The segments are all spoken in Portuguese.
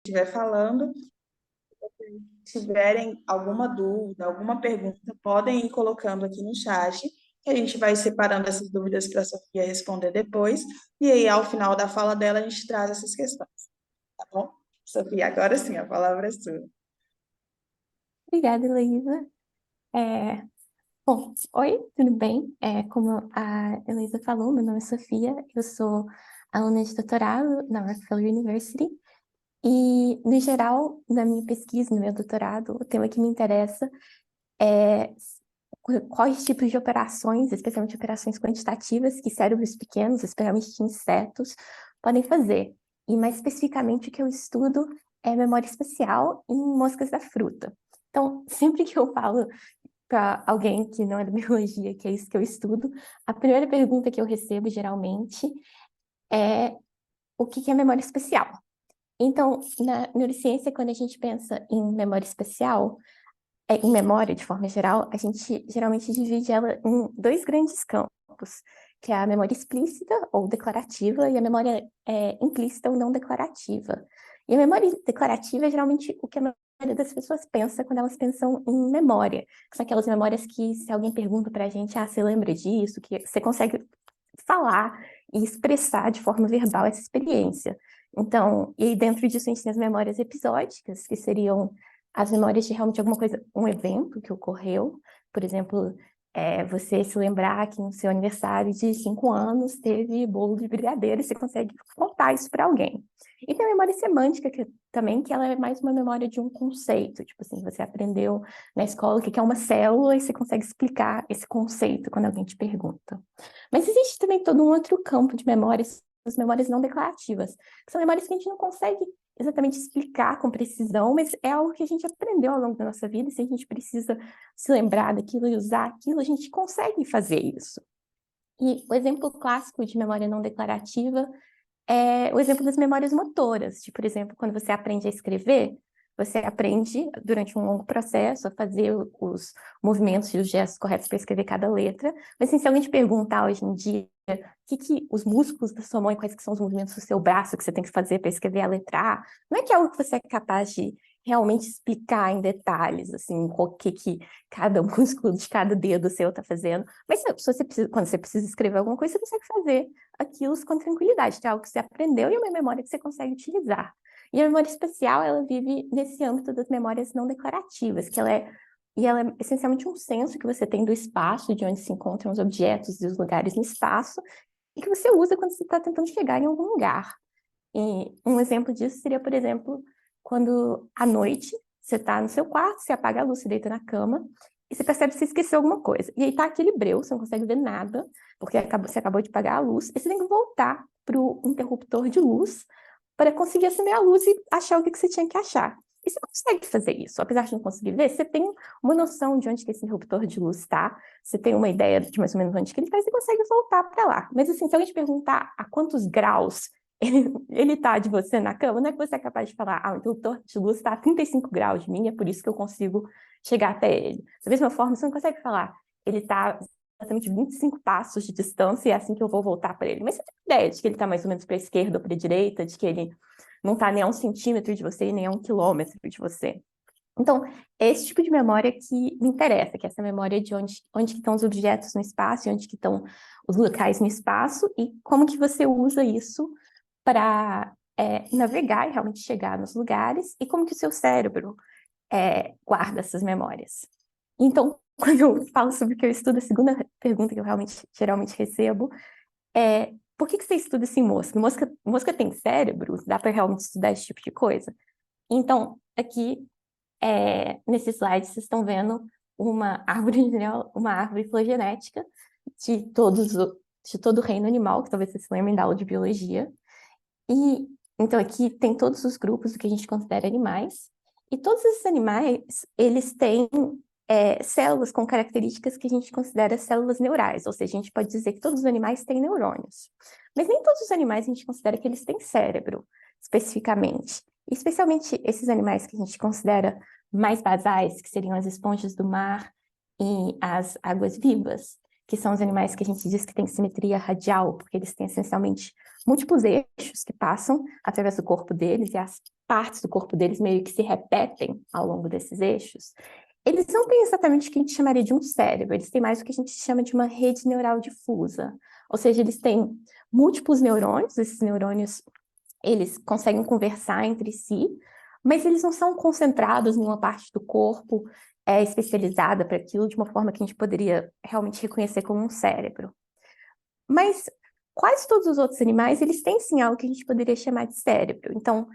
estiver falando. Se tiverem alguma dúvida, alguma pergunta, podem ir colocando aqui no chat, que a gente vai separando essas dúvidas para a Sofia responder depois, e aí, ao final da fala dela, a gente traz essas questões, tá bom? Sofia, agora sim, a palavra é sua. Obrigada, Heloísa. É, bom, oi, tudo bem? Como a Heloísa falou, meu nome é Sofia, eu sou aluna de doutorado na Rockefeller University e, no geral, na minha pesquisa, no meu doutorado, o tema que me interessa é quais tipos de operações, especialmente operações quantitativas, que cérebros pequenos, especialmente de insetos, podem fazer. E, mais especificamente, o que eu estudo é memória espacial em moscas da fruta. Então, sempre que eu falo para alguém que não é da biologia, que é isso que eu estudo, a primeira pergunta que eu recebo, geralmente, é o que que é memória espacial? Então, na neurociência, quando a gente pensa em memória espacial, em memória, de forma geral, a gente geralmente divide ela em dois grandes campos, que é a memória explícita ou declarativa e a memória implícita ou não declarativa. E a memória declarativa é geralmente o que a maioria das pessoas pensa quando elas pensam em memória, que são aquelas memórias que, se alguém pergunta para a gente, você lembra disso, que você consegue falar e expressar de forma verbal essa experiência. Então, e dentro disso a gente tem as memórias episódicas, que seriam as memórias de realmente alguma coisa, um evento que ocorreu, por exemplo, você se lembrar que no seu aniversário de 5 anos teve bolo de brigadeiro e você consegue contar isso para alguém. E tem a memória semântica também, que ela é mais uma memória de um conceito, tipo assim, você aprendeu na escola o que é uma célula e você consegue explicar esse conceito quando alguém te pergunta. Mas existe também todo um outro campo de memórias, as memórias não declarativas, que são memórias que a gente não consegue exatamente explicar com precisão, mas é algo que a gente aprendeu ao longo da nossa vida, e se a gente precisa se lembrar daquilo e usar aquilo, a gente consegue fazer isso. E o exemplo clássico de memória não declarativa é o exemplo das memórias motoras, de, por exemplo, quando você aprende a escrever, você aprende, durante um longo processo, a fazer os movimentos e os gestos corretos para escrever cada letra, mas assim, se alguém te perguntar hoje em dia que os músculos da sua mão e quais que são os movimentos do seu braço que você tem que fazer para escrever a letra A, não é que é algo que você é capaz de realmente explicar em detalhes, assim, o que cada músculo de cada dedo seu está fazendo, mas se você precisa, quando você precisa escrever alguma coisa, você consegue fazer aquilo com tranquilidade, é algo que você aprendeu e é uma memória que você consegue utilizar. E a memória especial, ela vive nesse âmbito das memórias não declarativas, ela é essencialmente um senso que você tem do espaço, de onde se encontram os objetos e os lugares no espaço, e que você usa quando você está tentando chegar em algum lugar. E um exemplo disso seria, por exemplo, quando à noite você está no seu quarto, você apaga a luz, você deita na cama, e você percebe que você esqueceu alguma coisa. E aí tá aquele breu, você não consegue ver nada, porque você acabou de apagar a luz, e você tem que voltar para o interruptor de luz para conseguir acender a luz e achar o que você tinha que achar. E você consegue fazer isso, apesar de não conseguir ver, você tem uma noção de onde que esse interruptor de luz está, você tem uma ideia de mais ou menos onde que ele está, e você consegue voltar para lá. Mas assim, se alguém te perguntar a quantos graus ele tá de você na cama, não é que você é capaz de falar, o interruptor de luz está a 35 graus de mim, é por isso que eu consigo chegar até ele. Da mesma forma, você não consegue falar, ele está exatamente 25 passos de distância e é assim que eu vou voltar para ele. Mas você tem ideia de que ele está mais ou menos para a esquerda ou para a direita, de que ele não está nem a 1 centímetro de você e nem a 1 quilômetro de você. Então, é esse tipo de memória que me interessa, que é essa memória de onde que estão os objetos no espaço, e onde que estão os locais no espaço, e como que você usa isso para navegar e realmente chegar nos lugares, e como que o seu cérebro guarda essas memórias. Então, quando eu falo sobre o que eu estudo, a segunda pergunta que eu realmente geralmente recebo é: por que você estuda isso em mosca? Mosca tem cérebro? Dá para realmente estudar esse tipo de coisa? Então, aqui, nesse slide, vocês estão vendo uma árvore filogenética de de todo o reino animal, que talvez vocês se lembrem da aula de biologia. E então aqui tem todos os grupos do que a gente considera animais, e todos esses animais, eles têm células com características que a gente considera células neurais, ou seja, a gente pode dizer que todos os animais têm neurônios. Mas nem todos os animais a gente considera que eles têm cérebro, especificamente. Especialmente esses animais que a gente considera mais basais, que seriam as esponjas do mar e as águas-vivas, que são os animais que a gente diz que tem simetria radial, porque eles têm essencialmente múltiplos eixos que passam através do corpo deles, e as partes do corpo deles meio que se repetem ao longo desses eixos. Eles não têm exatamente o que a gente chamaria de um cérebro, eles têm mais o que a gente chama de uma rede neural difusa. Ou seja, eles têm múltiplos neurônios, esses neurônios, eles conseguem conversar entre si, mas eles não são concentrados em uma parte do corpo especializada para aquilo, de uma forma que a gente poderia realmente reconhecer como um cérebro. Mas quase todos os outros animais, eles têm sim algo que a gente poderia chamar de cérebro. Então,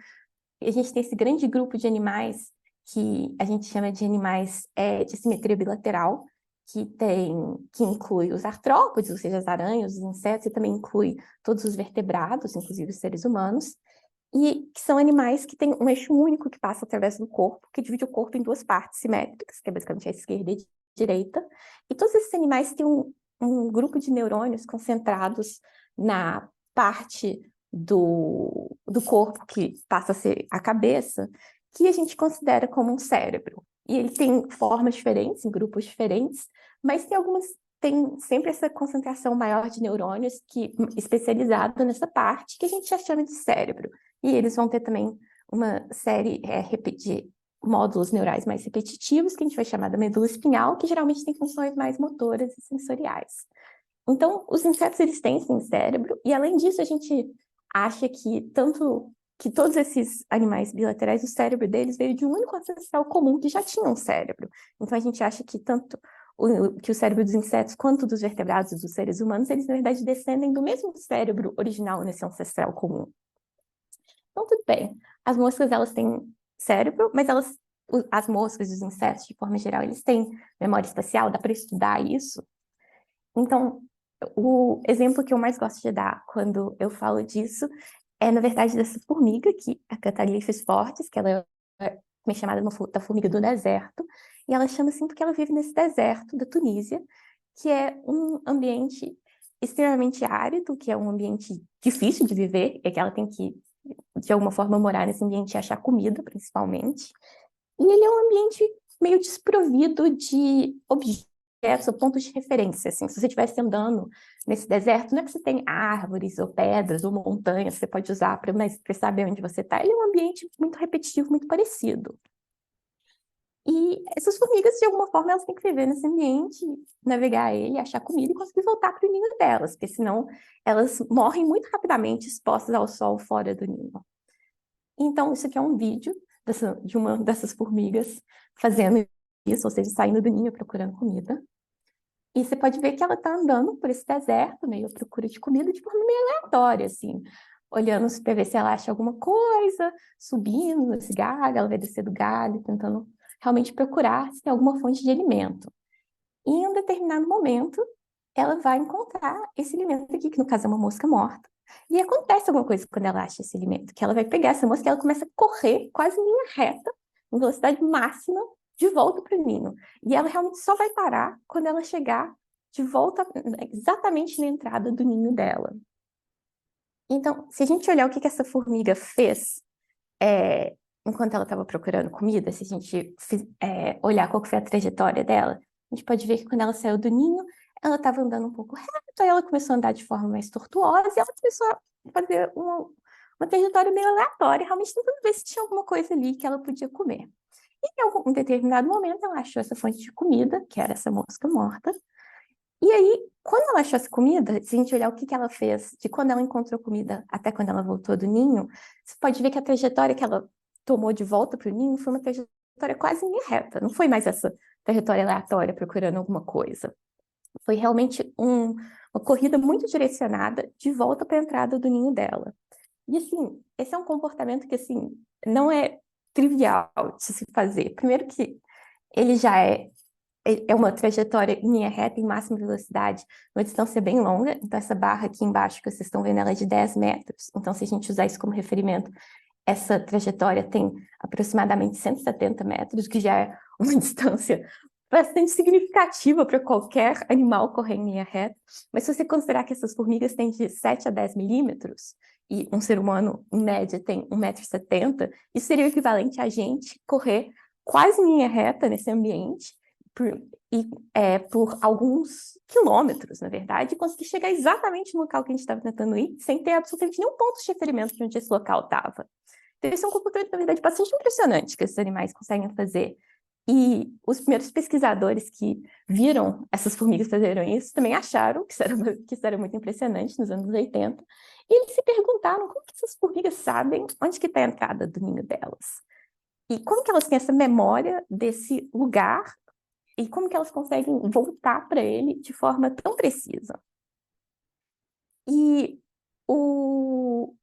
a gente tem esse grande grupo de animais que a gente chama de animais de simetria bilateral, que inclui os artrópodes, ou seja, as aranhas, os insetos, e também inclui todos os vertebrados, inclusive os seres humanos, e que são animais que têm um eixo único que passa através do corpo, que divide o corpo em duas partes simétricas, que é basicamente a esquerda e a direita, e todos esses animais têm um grupo de neurônios concentrados na parte do corpo que passa a ser a cabeça, que a gente considera como um cérebro. E ele tem formas diferentes, em grupos diferentes, mas tem sempre essa concentração maior de neurônios especializada nessa parte que a gente já chama de cérebro. E eles vão ter também uma série de módulos neurais mais repetitivos, que a gente vai chamar da medula espinhal, que geralmente tem funções mais motoras e sensoriais. Então, os insetos, eles têm sim cérebro, e além disso, a gente acha que todos esses animais bilaterais, o cérebro deles veio de um único ancestral comum que já tinha um cérebro. Então, a gente acha que tanto que o cérebro dos insetos quanto dos vertebrados e dos seres humanos, eles, na verdade, descendem do mesmo cérebro original nesse ancestral comum. Então, tudo bem. As moscas, elas têm cérebro, mas as moscas e os insetos, de forma geral, eles têm memória espacial, dá para estudar isso. Então, o exemplo que eu mais gosto de dar quando eu falo disso é, na verdade, dessa formiga, a Catharliphus fortis, que ela é chamada da formiga do deserto, e ela chama assim porque ela vive nesse deserto da Tunísia, que é um ambiente extremamente árido, que é um ambiente difícil de viver, é que ela tem que, de alguma forma, morar nesse ambiente e achar comida, principalmente. E ele é um ambiente meio desprovido de objetos ou pontos de referência, assim. Se você estivesse andando nesse deserto, não é que você tem árvores ou pedras ou montanhas que você pode usar para saber onde você está. Ele é um ambiente muito repetitivo, muito parecido. E essas formigas, de alguma forma, elas têm que viver nesse ambiente, navegar ele, achar comida e conseguir voltar para o ninho delas, porque senão elas morrem muito rapidamente expostas ao sol fora do ninho. Então, isso aqui é um vídeo de uma dessas formigas fazendo isso, ou seja, saindo do ninho procurando comida. E você pode ver que ela está andando por esse deserto, meio à procura de comida, de forma meio aleatória, assim, olhando para ver se ela acha alguma coisa, subindo nesse galho, ela vai descer do galho, tentando realmente procurar se tem alguma fonte de alimento. E em um determinado momento, ela vai encontrar esse alimento aqui, que no caso é uma mosca morta. E acontece alguma coisa quando ela acha esse alimento, que ela vai pegar essa mosca e ela começa a correr quase em linha reta, em velocidade máxima, de volta para o ninho. E ela realmente só vai parar quando ela chegar de volta exatamente na entrada do ninho dela. Então, se a gente olhar o que essa formiga fez enquanto ela estava procurando comida, se a gente olhar qual que foi a trajetória dela, a gente pode ver que quando ela saiu do ninho, ela estava andando um pouco reto, aí ela começou a andar de forma mais tortuosa e ela começou a fazer uma trajetória meio aleatória, realmente tentando ver se tinha alguma coisa ali que ela podia comer. E em algum determinado momento ela achou essa fonte de comida, que era essa mosca morta, e aí, quando ela achou essa comida, se a gente olhar o que ela fez de quando ela encontrou comida até quando ela voltou do ninho, você pode ver que a trajetória que ela tomou de volta para o ninho foi uma trajetória quase em linha reta, não foi mais essa trajetória aleatória procurando alguma coisa. Foi realmente uma corrida muito direcionada de volta para a entrada do ninho dela. E assim, esse é um comportamento que assim, não é trivial de se fazer. Primeiro que ele já é uma trajetória em linha reta, em máxima velocidade, uma distância bem longa. Então, essa barra aqui embaixo que vocês estão vendo, ela é de 10 metros. Então, se a gente usar isso como referimento, essa trajetória tem aproximadamente 170 metros, que já é uma distância bastante significativa para qualquer animal correr em linha reta. Mas se você considerar que essas formigas têm de 7 a 10 milímetros, e um ser humano, em média, tem 1,70 m, isso seria o equivalente a gente correr quase em linha reta nesse ambiente, por alguns quilômetros, na verdade, e conseguir chegar exatamente no local que a gente estava tentando ir, sem ter absolutamente nenhum ponto de referimento de onde esse local estava. Então, esse é um comportamento, na verdade, bastante impressionante que esses animais conseguem fazer. E os primeiros pesquisadores que viram essas formigas fazerem isso também acharam que isso era muito impressionante nos anos 80. E eles se perguntaram como que essas formigas sabem onde que está a entrada do ninho delas. E como que elas têm essa memória desse lugar e como que elas conseguem voltar para ele de forma tão precisa. E, o,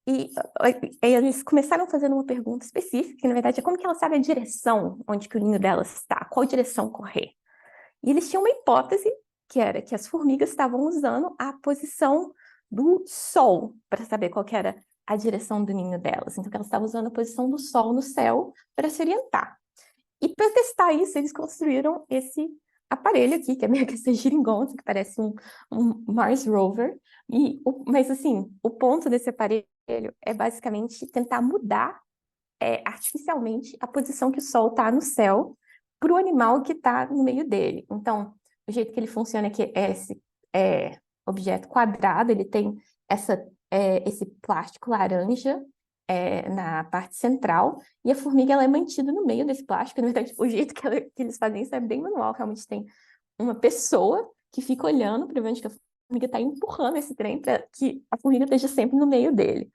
e eles começaram fazendo uma pergunta específica, que na verdade é como que ela sabe a direção onde que o ninho delas está, qual direção correr. E eles tinham uma hipótese, que era que as formigas estavam usando a posição do sol para saber qual que era a direção do ninho delas. Então, elas estavam usando a posição do sol no céu para se orientar. E para testar isso, eles construíram esse aparelho aqui, que é meio que essa geringonça, que parece um Mars Rover. Mas, assim, o ponto desse aparelho é basicamente tentar mudar artificialmente a posição que o Sol está no céu para o animal que está no meio dele. Então, o jeito que ele funciona é que esse objeto quadrado, ele tem esse plástico laranja na parte central, e a formiga ela é mantida no meio desse plástico. Na verdade, o jeito que eles fazem isso é bem manual, realmente tem uma pessoa que fica olhando para ver onde que a formiga está empurrando esse trem para que a formiga esteja sempre no meio dele.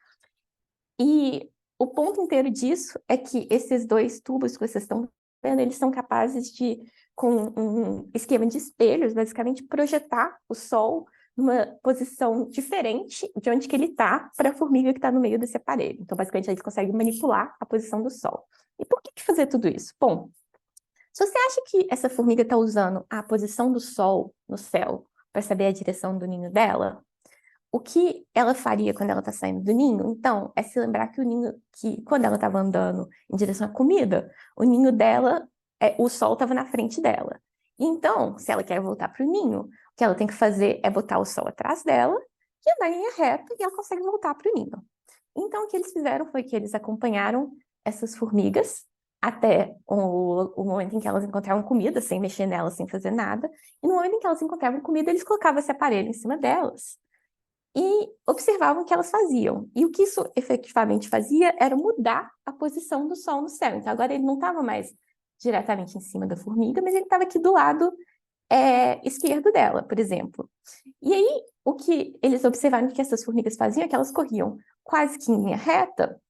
E o ponto inteiro disso é que esses dois tubos que vocês estão vendo, eles são capazes de, com um esquema de espelhos, basicamente projetar o Sol numa posição diferente de onde que ele está para a formiga que está no meio desse aparelho. Então, basicamente, eles conseguem manipular a posição do Sol. E por que fazer tudo isso? Bom, se você acha que essa formiga está usando a posição do Sol no céu para saber a direção do ninho dela, o que ela faria quando ela está saindo do ninho, então, é se lembrar que quando ela estava andando em direção à comida, o ninho dela, o sol estava na frente dela. Então, se ela quer voltar para o ninho, o que ela tem que fazer é botar o sol atrás dela e andar em linha reta e ela consegue voltar para o ninho. Então, o que eles fizeram foi que eles acompanharam essas formigas até o momento em que elas encontravam comida, sem mexer nelas, sem fazer nada. E no momento em que elas encontravam comida, eles colocavam esse aparelho em cima delas e observavam o que elas faziam. E o que isso efetivamente fazia era mudar a posição do Sol no céu. Então, agora ele não estava mais diretamente em cima da formiga, mas ele estava aqui do lado esquerdo dela, por exemplo. E aí, o que eles observaram que essas formigas faziam é que elas corriam quase que em linha reta,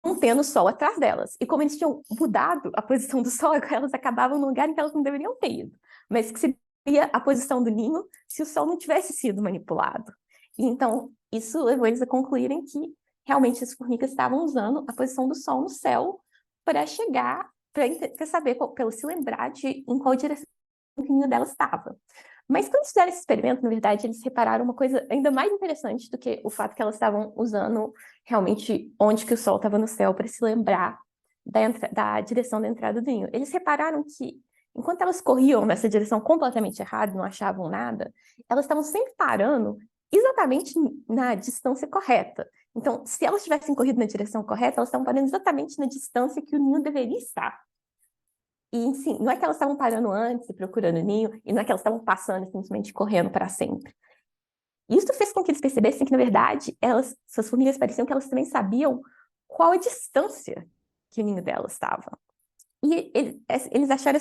mantendo o Sol atrás delas. E como eles tinham mudado a posição do Sol, elas acabavam no lugar em que elas não deveriam ter ido, mas que seria a posição do ninho se o Sol não tivesse sido manipulado. E então, isso levou eles a concluírem que realmente as formigas estavam usando a posição do Sol no céu para chegar, para saber, para se lembrar de em qual direção o ninho delas estava. Mas quando fizeram esse experimento, na verdade, eles repararam uma coisa ainda mais interessante do que o fato que elas estavam usando realmente onde que o Sol estava no céu para se lembrar da direção da entrada do ninho. Eles repararam que, enquanto elas corriam nessa direção completamente errada, não achavam nada, elas estavam sempre parando exatamente na distância correta. Então, se elas tivessem corrido na direção correta, elas estavam parando exatamente na distância que o ninho deveria estar. E, sim, não é que elas estavam parando antes e procurando o ninho, e não é que elas estavam passando e simplesmente correndo para sempre. Isso fez com que eles percebessem que, na verdade, suas formigas pareciam que elas também sabiam qual a distância que o ninho delas estava. E eles acharam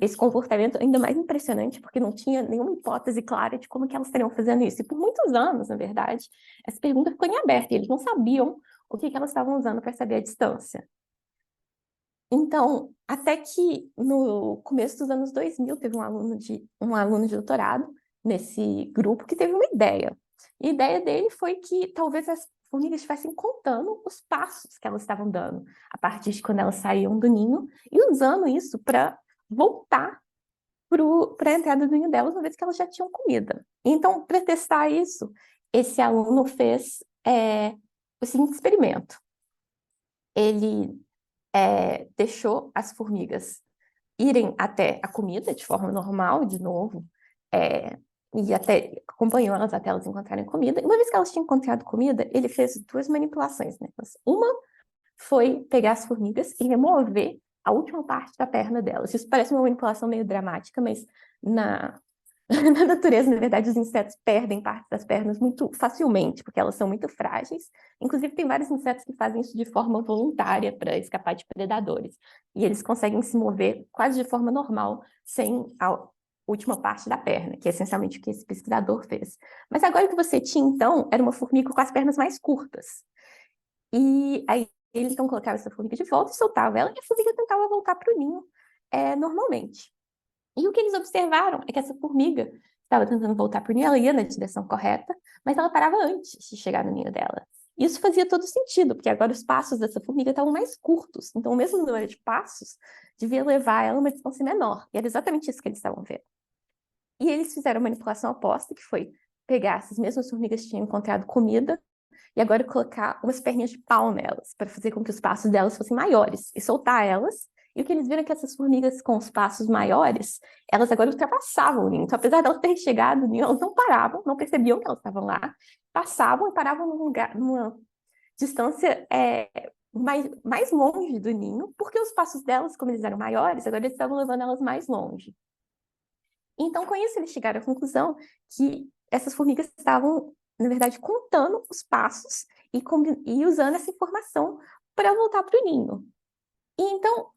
esse comportamento ainda mais impressionante, porque não tinha nenhuma hipótese clara de como que elas estariam fazendo isso. E por muitos anos, na verdade, essa pergunta ficou em aberto, e eles não sabiam o que elas estavam usando para saber a distância. Então, até que no começo dos anos 2000, teve um aluno de doutorado nesse grupo que teve uma ideia. E a ideia dele foi que talvez as formigas estivessem contando os passos que elas estavam dando a partir de quando elas saíam do ninho e usando isso para voltar para a entrada do ninho delas, uma vez que elas já tinham comida. Então, para testar isso, esse aluno fez o seguinte experimento. Ele deixou as formigas irem até a comida de forma normal, de novo, e até acompanhou elas até elas encontrarem comida. E uma vez que elas tinham encontrado comida, ele fez duas manipulações, né? Uma foi pegar as formigas e remover a última parte da perna delas. Isso parece uma manipulação meio dramática, mas na natureza, na verdade, os insetos perdem parte das pernas muito facilmente, porque elas são muito frágeis. Inclusive, tem vários insetos que fazem isso de forma voluntária para escapar de predadores. E eles conseguem se mover quase de forma normal, sem a última parte da perna, que é essencialmente o que esse pesquisador fez. Mas agora o que você tinha, então, era uma formiga com as pernas mais curtas. E aí ele, então, colocava essa formiga de volta e soltava ela, e a formiga tentava voltar para o ninho normalmente. E o que eles observaram é que essa formiga estava tentando voltar para o ninho, ela ia na direção correta, mas ela parava antes de chegar no ninho dela. Isso fazia todo sentido, porque agora os passos dessa formiga estavam mais curtos. Então, o mesmo número de passos devia levar ela a uma distância menor. E era exatamente isso que eles estavam vendo. E eles fizeram a manipulação oposta, que foi pegar essas mesmas formigas que tinham encontrado comida e agora colocar umas perninhas de pau nelas, para fazer com que os passos delas fossem maiores e soltar elas. E o que eles viram é que essas formigas com os passos maiores, elas agora ultrapassavam o ninho. Então, apesar de elas terem chegado no ninho, elas não paravam, não percebiam que elas estavam lá, passavam e paravam num lugar, numa distância mais longe do ninho, porque os passos delas, como eles eram maiores, agora eles estavam levando elas mais longe. Então, com isso, eles chegaram à conclusão que essas formigas estavam, na verdade, contando os passos e usando essa informação para voltar para o ninho. E então,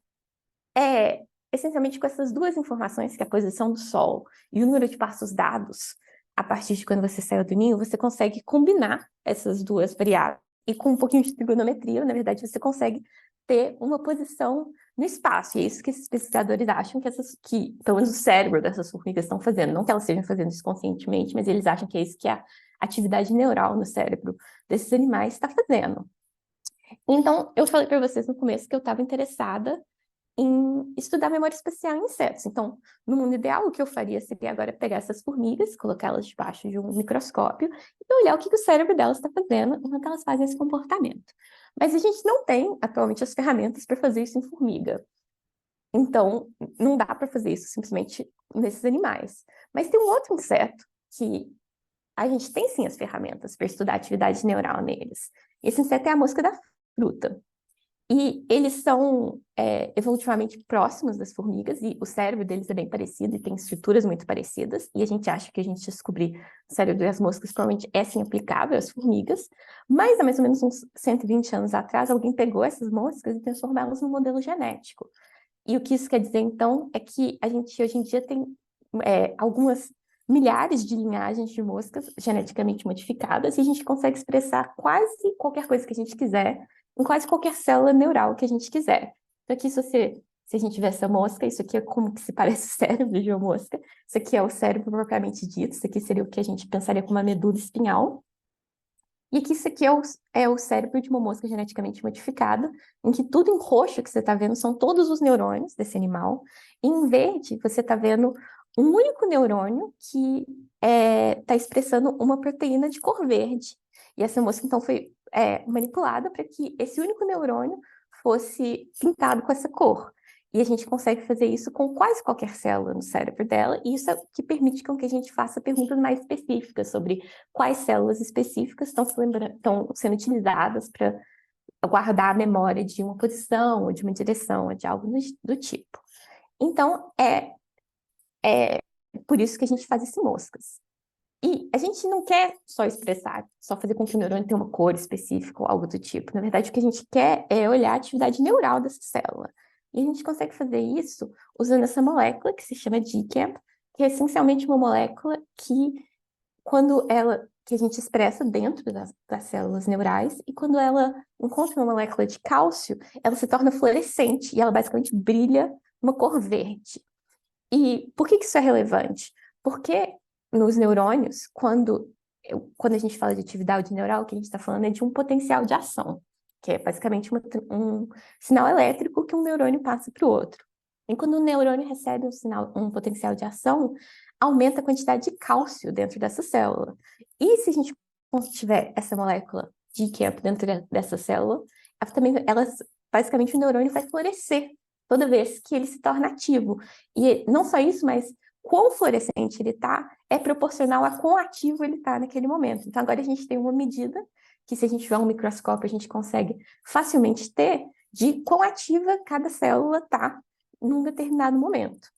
essencialmente com essas duas informações, que é a posição do Sol e o número de passos dados, a partir de quando você saiu do ninho, você consegue combinar essas duas variáveis. E com um pouquinho de trigonometria, na verdade, você consegue ter uma posição no espaço. E é isso que esses pesquisadores acham que pelo menos o cérebro dessas formigas estão fazendo. Não que elas estejam fazendo isso conscientemente, mas eles acham que é isso que a atividade neural no cérebro desses animais está fazendo. Então, eu falei para vocês no começo que eu estava interessada em estudar memória espacial em insetos. Então, no mundo ideal, o que eu faria seria agora pegar essas formigas, colocá-las debaixo de um microscópio e olhar o que o cérebro delas está fazendo enquanto elas fazem esse comportamento. Mas a gente não tem, atualmente, as ferramentas para fazer isso em formiga. Então, não dá para fazer isso simplesmente nesses animais. Mas tem um outro inseto que a gente tem, sim, as ferramentas para estudar a atividade neural neles. Esse inseto é a mosca da fruta. E eles são evolutivamente próximos das formigas, e o cérebro deles é bem parecido e tem estruturas muito parecidas, e a gente acha que a gente descobrir o cérebro das moscas provavelmente é sim aplicável às formigas, mas há mais ou menos uns 120 anos atrás, alguém pegou essas moscas e transformou elas num modelo genético. E o que isso quer dizer, então, é que a gente hoje em dia tem algumas milhares de linhagens de moscas geneticamente modificadas, e a gente consegue expressar quase qualquer coisa que a gente quiser em quase qualquer célula neural que a gente quiser. Então, aqui, se a gente tiver essa mosca, isso aqui é como que se parece o cérebro de uma mosca, isso aqui é o cérebro propriamente dito, isso aqui seria o que a gente pensaria como uma medula espinhal, e aqui isso aqui é o cérebro de uma mosca geneticamente modificada, em que tudo em roxo que você está vendo são todos os neurônios desse animal, e em verde você está vendo um único neurônio que está expressando uma proteína de cor verde. E essa mosca, então, foi manipulada para que esse único neurônio fosse pintado com essa cor. E a gente consegue fazer isso com quase qualquer célula no cérebro dela, e isso é o que permite com que a gente faça perguntas mais específicas sobre quais células específicas estão sendo utilizadas para guardar a memória de uma posição, ou de uma direção, ou de algo do tipo. Então, é por isso que a gente faz esse moscas. E a gente não quer só expressar, só fazer com que o neurônio tenha uma cor específica ou algo do tipo. Na verdade, o que a gente quer é olhar a atividade neural dessa célula. E a gente consegue fazer isso usando essa molécula que se chama DCAM, que é essencialmente uma molécula que a gente expressa dentro das células neurais, e quando ela encontra uma molécula de cálcio, ela se torna fluorescente e ela basicamente brilha uma cor verde. E por que isso é relevante? Porque nos neurônios, quando a gente fala de atividade neural, o que a gente está falando é de um potencial de ação, que é basicamente um sinal elétrico que um neurônio passa para o outro. E quando o neurônio recebe um potencial de ação, aumenta a quantidade de cálcio dentro dessa célula. E se a gente tiver essa molécula de campo dentro dessa célula, basicamente o neurônio vai florescer toda vez que ele se torna ativo. E não só isso, mas quão fluorescente ele está é proporcional a quão ativo ele está naquele momento. Então, agora a gente tem uma medida que, se a gente tiver um microscópio, a gente consegue facilmente ter, de quão ativa cada célula está num determinado momento.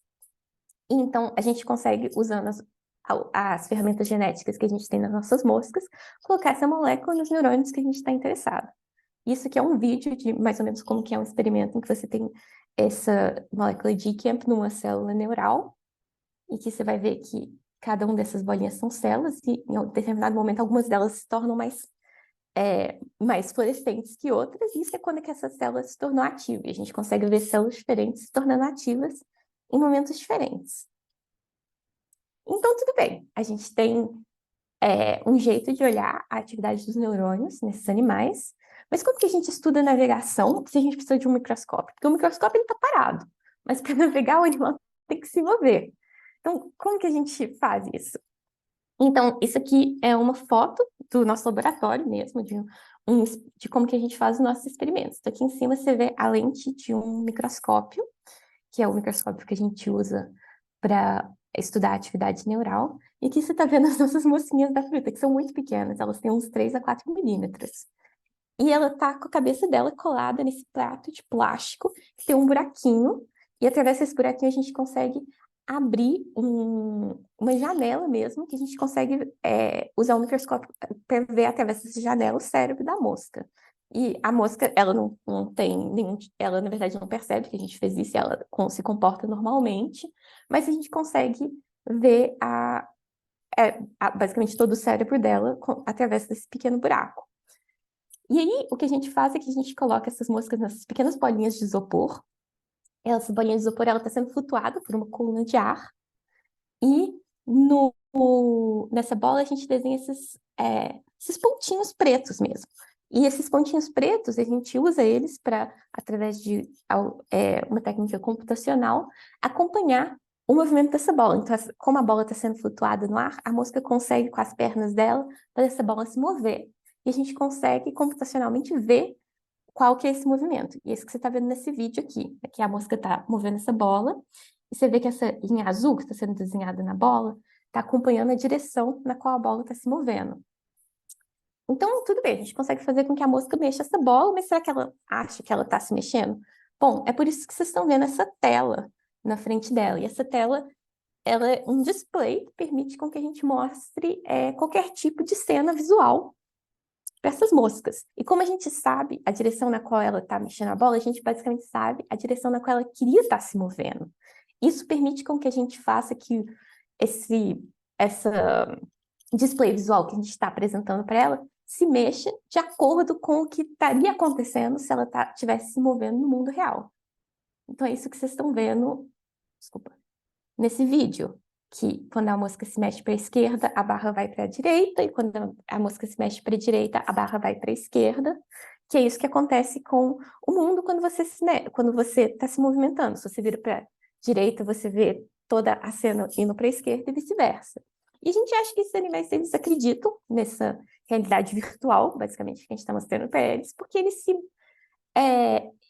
Então, a gente consegue, usando as ferramentas genéticas que a gente tem nas nossas moscas, colocar essa molécula nos neurônios que a gente está interessado. Isso aqui é um vídeo de mais ou menos como que é um experimento em que você tem essa molécula de GCAMP numa célula neural, e que você vai ver que cada uma dessas bolinhas são células, e em um determinado momento algumas delas se tornam mais fluorescentes que outras, e isso é quando que essa célula se tornou ativa. E a gente consegue ver células diferentes se tornando ativas em momentos diferentes. Então, tudo bem, a gente tem um jeito de olhar a atividade dos neurônios nesses animais, mas como que a gente estuda navegação se a gente precisa de um microscópio? Porque o microscópio está parado, mas para navegar o animal tem que se mover. Então, como que a gente faz isso? Então, isso aqui é uma foto do nosso laboratório mesmo, de como que a gente faz os nossos experimentos. Então, aqui em cima você vê a lente de um microscópio, que é o microscópio que a gente usa para estudar a atividade neural. E aqui você está vendo as nossas mocinhas da fruta, que são muito pequenas, elas têm uns 3 a 4 milímetros. E ela está com a cabeça dela colada nesse prato de plástico, que tem um buraquinho, e através desse buraquinho a gente consegue abrir uma janela mesmo, que a gente consegue usar o microscópio para ver através dessa janela o cérebro da mosca. E a mosca, ela não tem nenhum... Ela, na verdade, não percebe que a gente fez isso, ela se comporta normalmente, mas a gente consegue ver basicamente todo o cérebro dela através desse pequeno buraco. E aí, o que a gente faz é que a gente coloca essas moscas nessas pequenas bolinhas de isopor. Essa bolinha de isopor, ela está sendo flutuada por uma coluna de ar. E nessa bola a gente desenha esses pontinhos pretos mesmo. E esses pontinhos pretos, a gente usa eles para, através de uma técnica computacional, acompanhar o movimento dessa bola. Então, como a bola está sendo flutuada no ar, a mosca consegue, com as pernas dela, fazer essa bola se mover. E a gente consegue computacionalmente ver qual que é esse movimento. E esse que você está vendo nesse vídeo aqui. Aqui a mosca está movendo essa bola, e você vê que essa linha azul que está sendo desenhada na bola está acompanhando a direção na qual a bola está se movendo. Então, tudo bem, a gente consegue fazer com que a mosca mexa essa bola, mas será que ela acha que ela está se mexendo? Bom, é por isso que vocês estão vendo essa tela na frente dela. E essa tela, ela é um display que permite com que a gente mostre qualquer tipo de cena visual para essas moscas. E como a gente sabe a direção na qual ela está mexendo a bola, a gente basicamente sabe a direção na qual ela queria estar se movendo. Isso permite com que a gente faça que essa display visual que a gente está apresentando para ela se mexa de acordo com o que estaria acontecendo se ela estivesse se movendo no mundo real. Então é isso que vocês estão vendo, desculpa, nesse vídeo, que quando a mosca se mexe para a esquerda, a barra vai para a direita, e quando a mosca se mexe para a direita, a barra vai para a esquerda, que é isso que acontece com o mundo quando você está se movimentando. Se você vira para a direita, você vê toda a cena indo para a esquerda e vice-versa. E a gente acha que esses animais, eles acreditam nessa realidade virtual, basicamente, que a gente está mostrando para eles, porque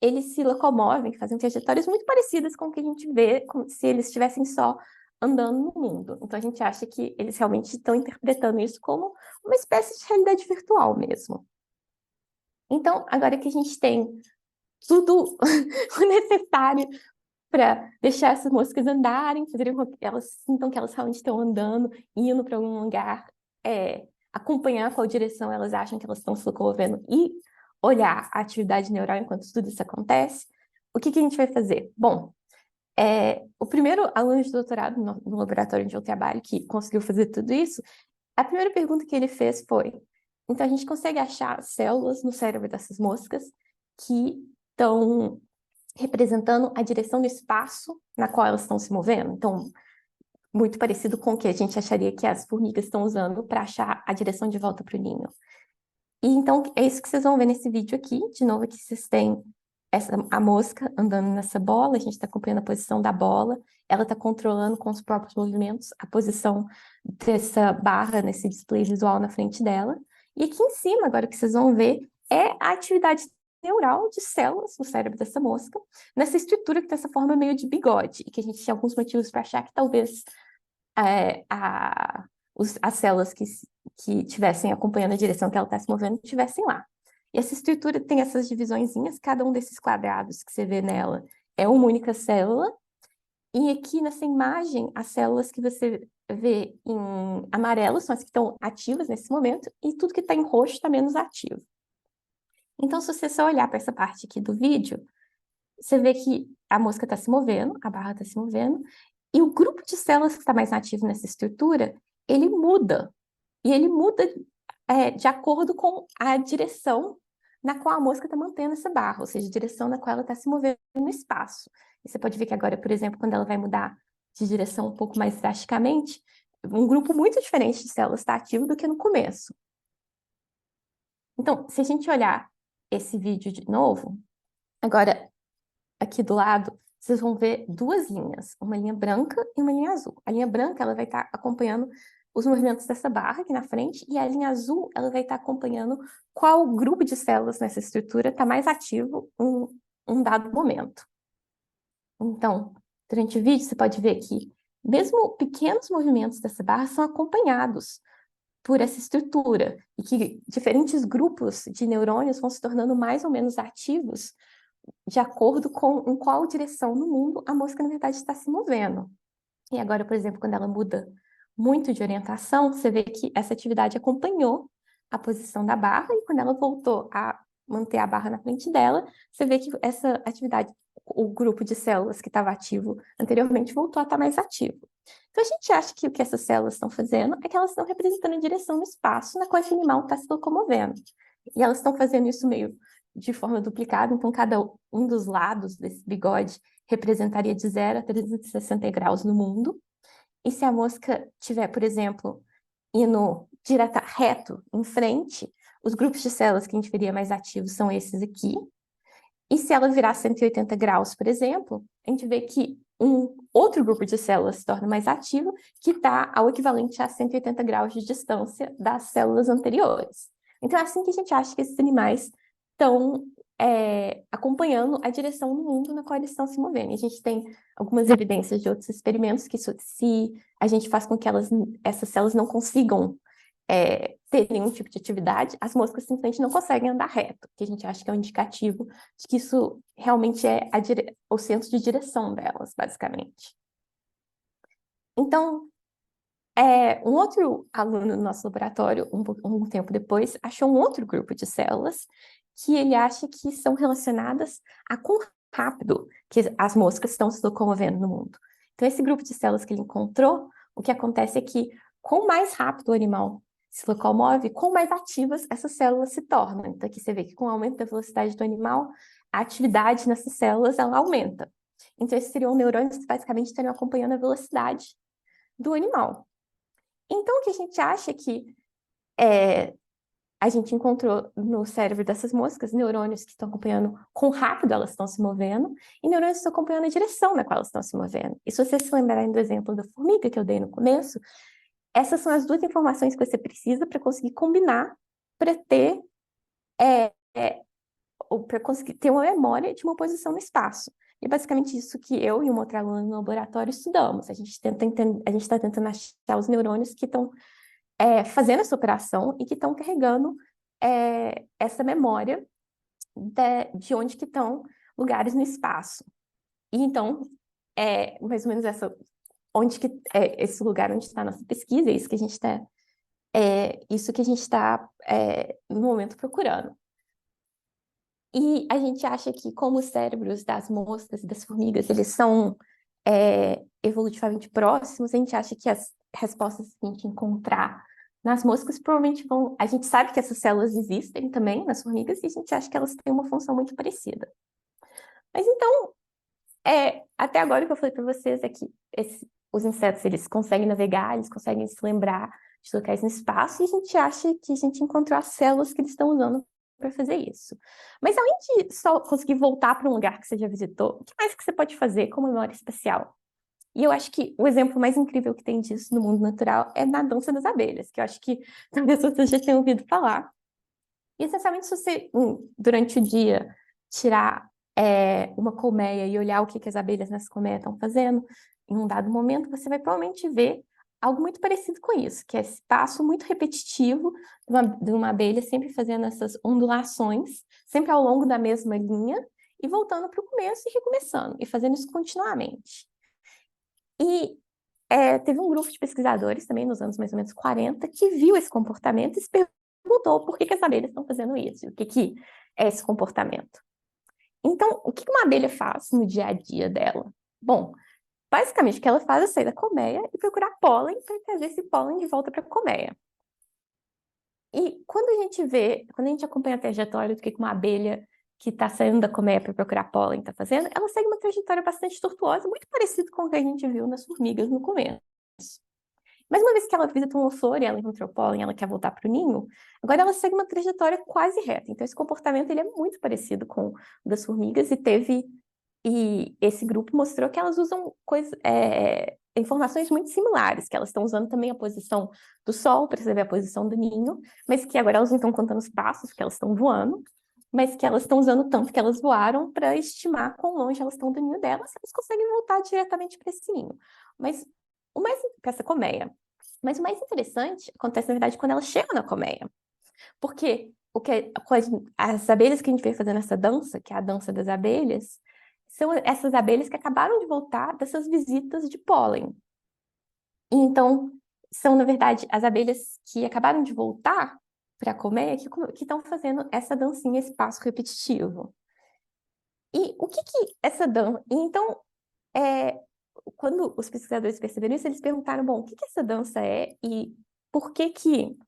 eles se locomovem, fazem trajetórias muito parecidas com o que a gente vê como se eles estivessem só andando no mundo. Então, a gente acha que eles realmente estão interpretando isso como uma espécie de realidade virtual mesmo. Então, agora que a gente tem tudo o necessário para deixar essas moscas andarem, fazerem com que elas sintam que elas realmente estão andando, indo para algum lugar, acompanhar qual direção elas acham que elas estão se locomovendo e olhar a atividade neural enquanto tudo isso acontece, o que a gente vai fazer? Bom, o primeiro aluno de doutorado no laboratório onde eu trabalho, que conseguiu fazer tudo isso, a primeira pergunta que ele fez foi: então a gente consegue achar células no cérebro dessas moscas que estão representando a direção do espaço na qual elas estão se movendo? Então, muito parecido com o que a gente acharia que as formigas estão usando para achar a direção de volta para o ninho. E então, é isso que vocês vão ver nesse vídeo aqui. De novo, aqui vocês têm a mosca andando nessa bola, a gente está acompanhando a posição da bola, ela está controlando com os próprios movimentos a posição dessa barra nesse display visual na frente dela. E aqui em cima, agora o que vocês vão ver é a atividade neural de células no cérebro dessa mosca, nessa estrutura que tem essa forma meio de bigode, e que a gente tinha alguns motivos para achar que talvez as células que estivessem acompanhando a direção que ela está se movendo estivessem lá. E essa estrutura tem essas divisõezinhas, cada um desses quadrados que você vê nela é uma única célula, e aqui nessa imagem, as células que você vê em amarelo são as que estão ativas nesse momento, e tudo que está em roxo está menos ativo. Então, se você só olhar para essa parte aqui do vídeo, você vê que a mosca está se movendo, a barra está se movendo, e o grupo de células que está mais ativo nessa estrutura, ele muda. E ele muda de acordo com a direção na qual a mosca está mantendo essa barra, ou seja, a direção na qual ela está se movendo no espaço. E você pode ver que agora, por exemplo, quando ela vai mudar de direção um pouco mais drasticamente, um grupo muito diferente de células está ativo do que no começo. Então, se a gente olhar esse vídeo de novo, agora aqui do lado, vocês vão ver duas linhas, uma linha branca e uma linha azul. A linha branca, ela vai estar acompanhando os movimentos dessa barra aqui na frente, e a linha azul, ela vai estar acompanhando qual grupo de células nessa estrutura está mais ativo em um dado momento. Então, durante o vídeo, você pode ver que mesmo pequenos movimentos dessa barra são acompanhados por essa estrutura, e que diferentes grupos de neurônios vão se tornando mais ou menos ativos de acordo com em qual direção no mundo a mosca, na verdade, está se movendo. E agora, por exemplo, quando ela muda muito de orientação, você vê que essa atividade acompanhou a posição da barra, e quando ela voltou a manter a barra na frente dela, você vê que essa atividade, o grupo de células que estava ativo anteriormente, voltou a estar mais ativo. Então, a gente acha que o que essas células estão fazendo é que elas estão representando a direção no espaço na qual esse animal está se locomovendo. E elas estão fazendo isso meio de forma duplicada, então cada um dos lados desse bigode representaria de 0 a 360 graus no mundo. E se a mosca tiver, por exemplo, indo reto em frente, os grupos de células que a gente veria mais ativos são esses aqui. E se ela virar 180 graus, por exemplo, a gente vê que um outro grupo de células se torna mais ativo, que está ao equivalente a 180 graus de distância das células anteriores. Então, é assim que a gente acha que esses animais estão acompanhando a direção do mundo na qual eles estão se movendo. E a gente tem algumas evidências de outros experimentos que se a gente faz com que essas células não consigam ter nenhum tipo de atividade, as moscas simplesmente não conseguem andar reto, que a gente acha que é um indicativo de que isso realmente é o centro de direção delas, basicamente. Então, um outro aluno no nosso laboratório, um tempo depois, achou um outro grupo de células que ele acha que são relacionadas a quão rápido que as moscas estão se locomovendo no mundo. Então, esse grupo de células que ele encontrou, o que acontece é que, quanto mais rápido o animal se locomove, quanto mais ativas essas células se tornam. Então, aqui você vê que com o aumento da velocidade do animal, a atividade nessas células, ela aumenta. Então, esses seriam neurônios que basicamente estariam acompanhando a velocidade do animal. Então, o que a gente acha é que a gente encontrou no cérebro dessas moscas neurônios que estão acompanhando quão rápido elas estão se movendo, e neurônios que estão acompanhando a direção na qual elas estão se movendo. E se vocês se lembrarem do exemplo da formiga que eu dei no começo, essas são as duas informações que você precisa para conseguir combinar para ter para conseguir ter uma memória de uma posição no espaço. E é basicamente isso que eu e uma outra aluna no laboratório estudamos. A gente está tentando achar os neurônios que estão fazendo essa operação e que estão carregando essa memória de onde que estão lugares no espaço. E então, mais ou menos onde que esse lugar onde está a nossa pesquisa, isso que a gente está no momento procurando. E a gente acha que, como os cérebros das moscas e das formigas, eles são evolutivamente próximos, a gente acha que as respostas que a gente encontrar nas moscas provavelmente vão... A gente sabe que essas células existem também nas formigas, e a gente acha que elas têm uma função muito parecida. Mas então, até agora o que eu falei para vocês é que os insetos, eles conseguem navegar, eles conseguem se lembrar de locais no espaço, e a gente acha que a gente encontrou as células que eles estão usando para fazer isso. Mas além de só conseguir voltar para um lugar que você já visitou, o que mais que você pode fazer com memória espacial? E eu acho que o exemplo mais incrível que tem disso no mundo natural é na dança das abelhas, que eu acho que talvez vocês já tenham ouvido falar. E, essencialmente, se você, durante o dia, tirar uma colmeia e olhar o que as abelhas nessa colmeia estão fazendo, em um dado momento, você vai provavelmente ver algo muito parecido com isso, que é esse passo muito repetitivo de uma abelha sempre fazendo essas ondulações, sempre ao longo da mesma linha, e voltando para o começo e recomeçando, e fazendo isso continuamente. E teve um grupo de pesquisadores também nos anos mais ou menos 40 que viu esse comportamento e se perguntou por que as abelhas estão fazendo isso, o que é esse comportamento. Então, o que uma abelha faz no dia a dia dela? Bom, basicamente o que ela faz é sair da colmeia e procurar pólen para trazer esse pólen de volta para a colmeia. E quando a gente acompanha a trajetória do que uma abelha que está saindo da colmeia para procurar pólen está fazendo, ela segue uma trajetória bastante tortuosa, muito parecido com o que a gente viu nas formigas no começo. Mas uma vez que ela visita uma flor e ela encontrou pólen e ela quer voltar para o ninho, agora ela segue uma trajetória quase reta. Então esse comportamento ele é muito parecido com o das formigas e esse grupo mostrou que elas usam informações muito similares, que elas estão usando também a posição do sol para saber a posição do ninho, mas que agora elas não estão contando os passos, porque elas estão voando, mas que elas estão usando tanto que elas voaram para estimar quão longe elas estão do ninho delas, elas conseguem voltar diretamente para esse ninho. Mas o mais para essa colmeia. Mas o mais interessante acontece, na verdade, quando elas chegam na colmeia. Porque as abelhas que a gente vê fazendo essa dança, que é a dança das abelhas, são essas abelhas que acabaram de voltar dessas visitas de pólen. E então, são, na verdade, as abelhas que acabaram de voltar para a colmeia que estão fazendo essa dancinha, esse passo repetitivo. E o que essa dança... Então, quando os pesquisadores perceberam isso, eles perguntaram, bom, o que essa dança é e por que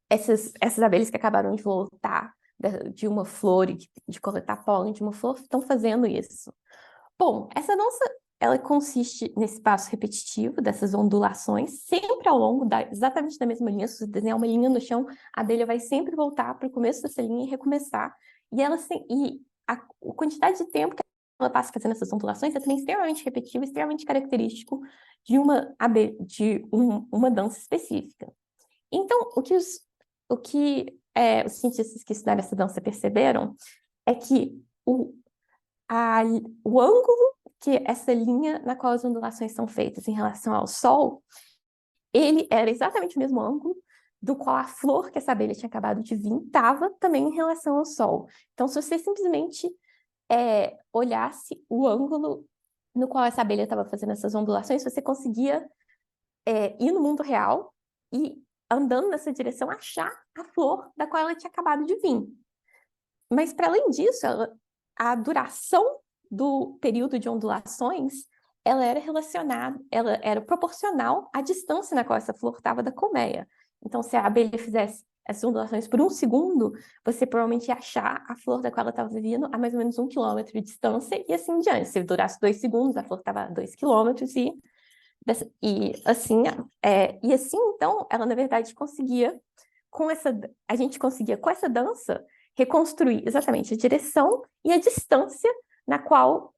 essas abelhas que acabaram de voltar de uma flor e de coletar pólen de uma flor estão fazendo isso. Bom, essa dança, ela consiste nesse passo repetitivo, dessas ondulações, sempre ao longo exatamente da mesma linha. Se você desenhar uma linha no chão, a abelha vai sempre voltar para o começo dessa linha e recomeçar. E a quantidade de tempo que ela passa fazendo essas ondulações é também extremamente repetitivo, extremamente característico de uma dança específica. Então, o que os cientistas que estudaram essa dança perceberam é que o ângulo que essa linha na qual as ondulações são feitas em relação ao Sol, ele era exatamente o mesmo ângulo do qual a flor que essa abelha tinha acabado de vir estava também em relação ao Sol. Então, se você simplesmente olhasse o ângulo no qual essa abelha estava fazendo essas ondulações, você conseguia ir no mundo real e, andando nessa direção, achar a flor da qual ela tinha acabado de vir. Mas, para além disso, a duração do período de ondulações, ela era proporcional à distância na qual essa flor estava da colmeia. Então, se a abelha fizesse essas ondulações por 1 segundo, você provavelmente ia achar a flor da qual ela estava vivendo a mais ou menos 1 quilômetro de distância e assim em diante. Se durasse 2 segundos, a flor estava a 2 quilômetros e assim, então, ela, na verdade, a gente conseguia, com essa dança, reconstruir exatamente a direção e a distância na qual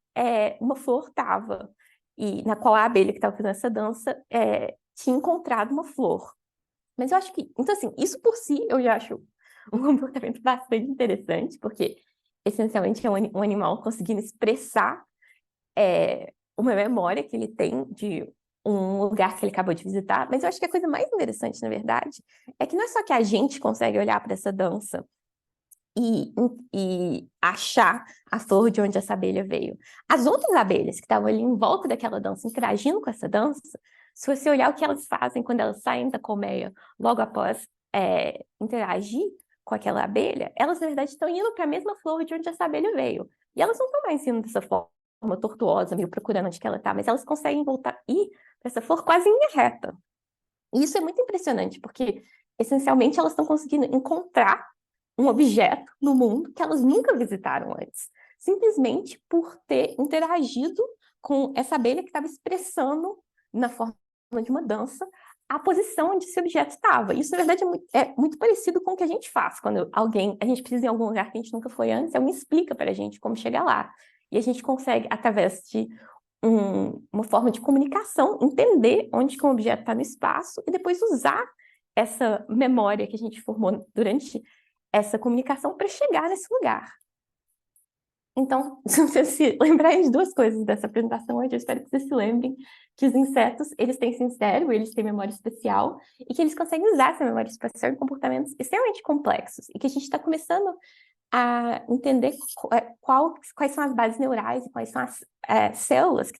uma flor estava, e na qual a abelha que estava fazendo essa dança tinha encontrado uma flor. Mas eu acho que, então assim, isso por si eu já acho um comportamento bastante interessante, porque essencialmente é um animal conseguindo expressar uma memória que ele tem de um lugar que ele acabou de visitar, mas eu acho que a coisa mais interessante, na verdade, é que não é só que a gente consegue olhar para essa dança e achar a flor de onde essa abelha veio. As outras abelhas que estavam ali em volta daquela dança, interagindo com essa dança, se você olhar o que elas fazem quando elas saem da colmeia logo após interagir com aquela abelha, elas, na verdade, estão indo para a mesma flor de onde essa abelha veio. E elas não estão mais indo dessa forma tortuosa, meio procurando onde que ela está, mas elas conseguem voltar ir para essa flor quase em linha reta. E isso é muito impressionante, porque, essencialmente, elas estão conseguindo encontrar um objeto no mundo que elas nunca visitaram antes, simplesmente por ter interagido com essa abelha que estava expressando, na forma de uma dança, a posição onde esse objeto estava. Isso, na verdade, é muito parecido com o que a gente faz quando a gente precisa ir em algum lugar que a gente nunca foi antes, alguém explica para a gente como chegar lá. E a gente consegue, através de uma forma de comunicação, entender onde que um objeto está no espaço e depois usar essa memória que a gente formou durante essa comunicação para chegar nesse lugar. Então, se vocês se lembrarem de duas coisas dessa apresentação hoje, eu espero que vocês se lembrem que os insetos, eles têm sim cérebro, eles têm memória espacial, e que eles conseguem usar essa memória espacial em comportamentos extremamente complexos, e que a gente está começando a entender quais são as bases neurais e quais são as células que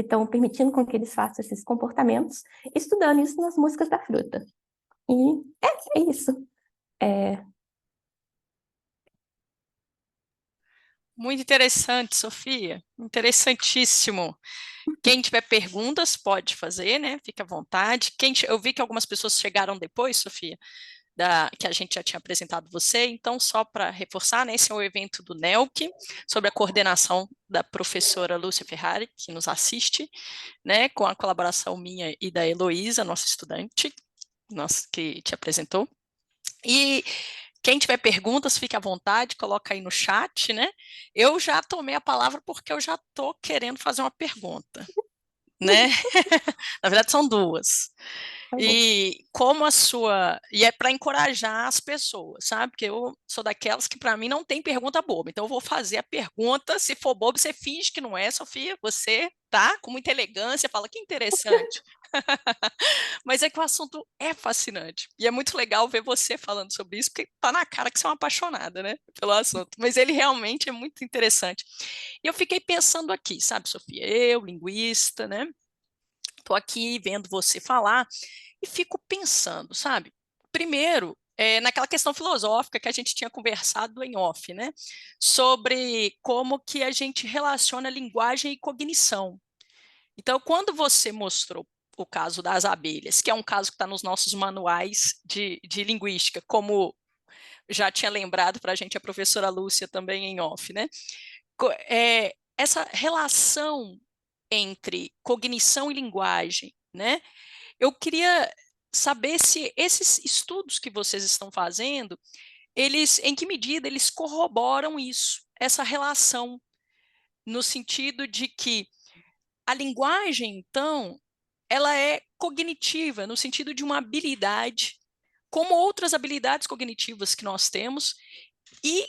estão permitindo com que eles façam esses comportamentos, estudando isso nas músicas da fruta. E é isso. Muito interessante, Sofia. Interessantíssimo. Quem tiver perguntas pode fazer, né? Fique à vontade. Eu vi que algumas pessoas chegaram depois, Sofia, que a gente já tinha apresentado você. Então, só para reforçar, né? Esse é o evento do NELC, sobre a coordenação da professora Lúcia Ferrari, que nos assiste, né? Com a colaboração minha e da Heloísa, nossa estudante, que te apresentou. E quem tiver perguntas, fique à vontade, coloca aí no chat, né? Eu já tomei a palavra porque eu já estou querendo fazer uma pergunta, né? Na verdade, são duas. Tá bom. E como a sua... E é para encorajar as pessoas, sabe? Porque eu sou daquelas que, para mim, não tem pergunta boba. Então, eu vou fazer a pergunta. Se for bobo, você finge que não é, Sofia. Você, tá? Com muita elegância, fala que interessante. Mas é que o assunto é fascinante. E é muito legal ver você falando sobre isso, porque tá na cara que você é uma apaixonada, né, pelo assunto. Mas ele realmente é muito interessante. E eu fiquei pensando aqui, sabe, Sofia? Eu, linguista, né? Tô aqui vendo você falar e fico pensando, sabe? Primeiro, naquela questão filosófica que a gente tinha conversado em off, né? Sobre como que a gente relaciona linguagem e cognição. Então, quando você mostrou o caso das abelhas, que é um caso que está nos nossos manuais de linguística, como já tinha lembrado para a gente a professora Lúcia também em off, né? Essa relação entre cognição e linguagem, né? Eu queria saber se esses estudos que vocês estão fazendo, em que medida eles corroboram isso, essa relação, no sentido de que a linguagem, então, ela é cognitiva, no sentido de uma habilidade, como outras habilidades cognitivas que nós temos, e